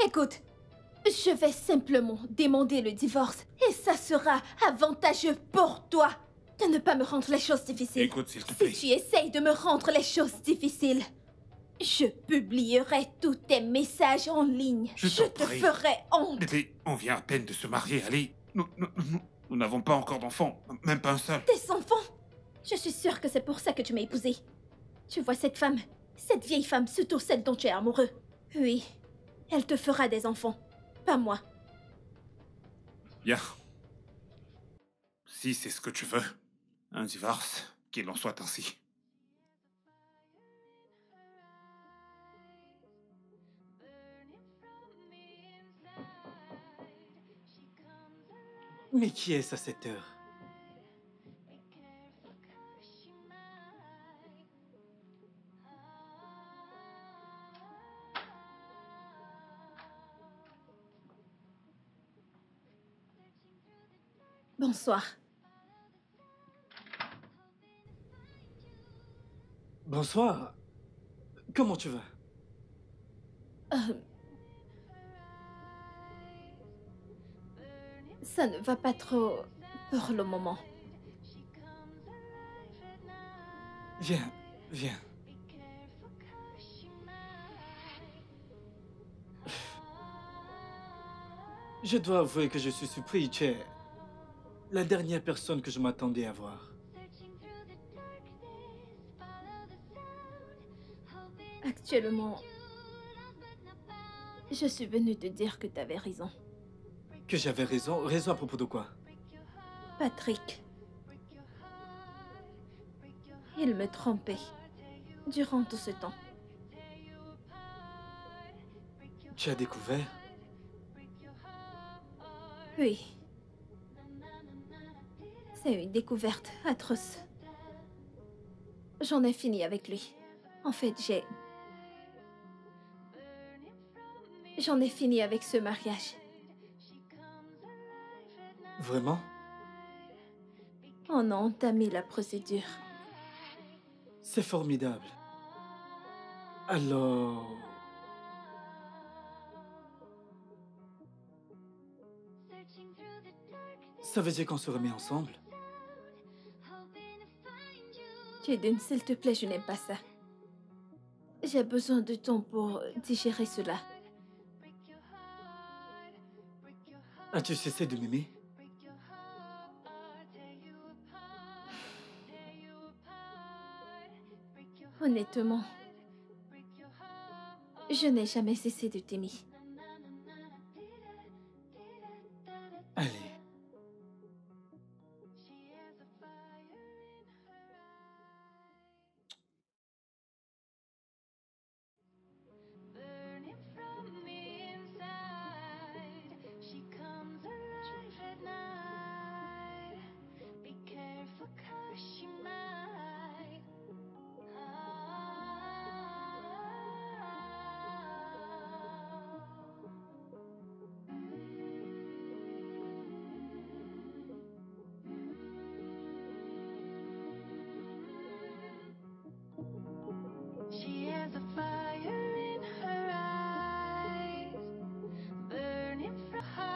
Écoute, je vais simplement demander le divorce. Et ça sera avantageux pour toi de ne pas me rendre les choses difficiles. Écoute, s'il te plaît. Si tu essayes de me rendre les choses difficiles, je publierai tous tes messages en ligne. Je Je t'en te prie. ferai honte. Bébé, on vient à peine de se marier, allez. Nous n'avons pas encore d'enfants, même pas un seul. Tes enfants? Je suis sûre que c'est pour ça que tu m'as épousée. Tu vois cette femme, cette vieille femme, surtout celle dont tu es amoureux. Oui, elle te fera des enfants, pas moi. Bien. Si c'est ce que tu veux, un divorce, qu'il en soit ainsi. Mais qui est-ce à cette heure? Bonsoir. Bonsoir. Comment tu vas? Ça ne va pas trop pour le moment. Viens, viens. Je dois avouer que je suis surpris. Tu es la dernière personne que je m'attendais à voir. Actuellement, je suis venue te dire que tu avais raison. Que j'avais raison? Raison à propos de quoi? Patrick. Il me trompait durant tout ce temps. Tu as découvert? Oui. C'est une découverte atroce. J'en ai fini avec lui. En fait, j'en ai fini avec ce mariage. Vraiment? On a entamé la procédure. C'est formidable. Alors... Ça veut dire qu'on se remet ensemble? Jaden, s'il te plaît, je n'aime pas ça. J'ai besoin de temps pour digérer cela. As-tu cessé de m'aimer? Honnêtement, je n'ai jamais cessé de t'aimer.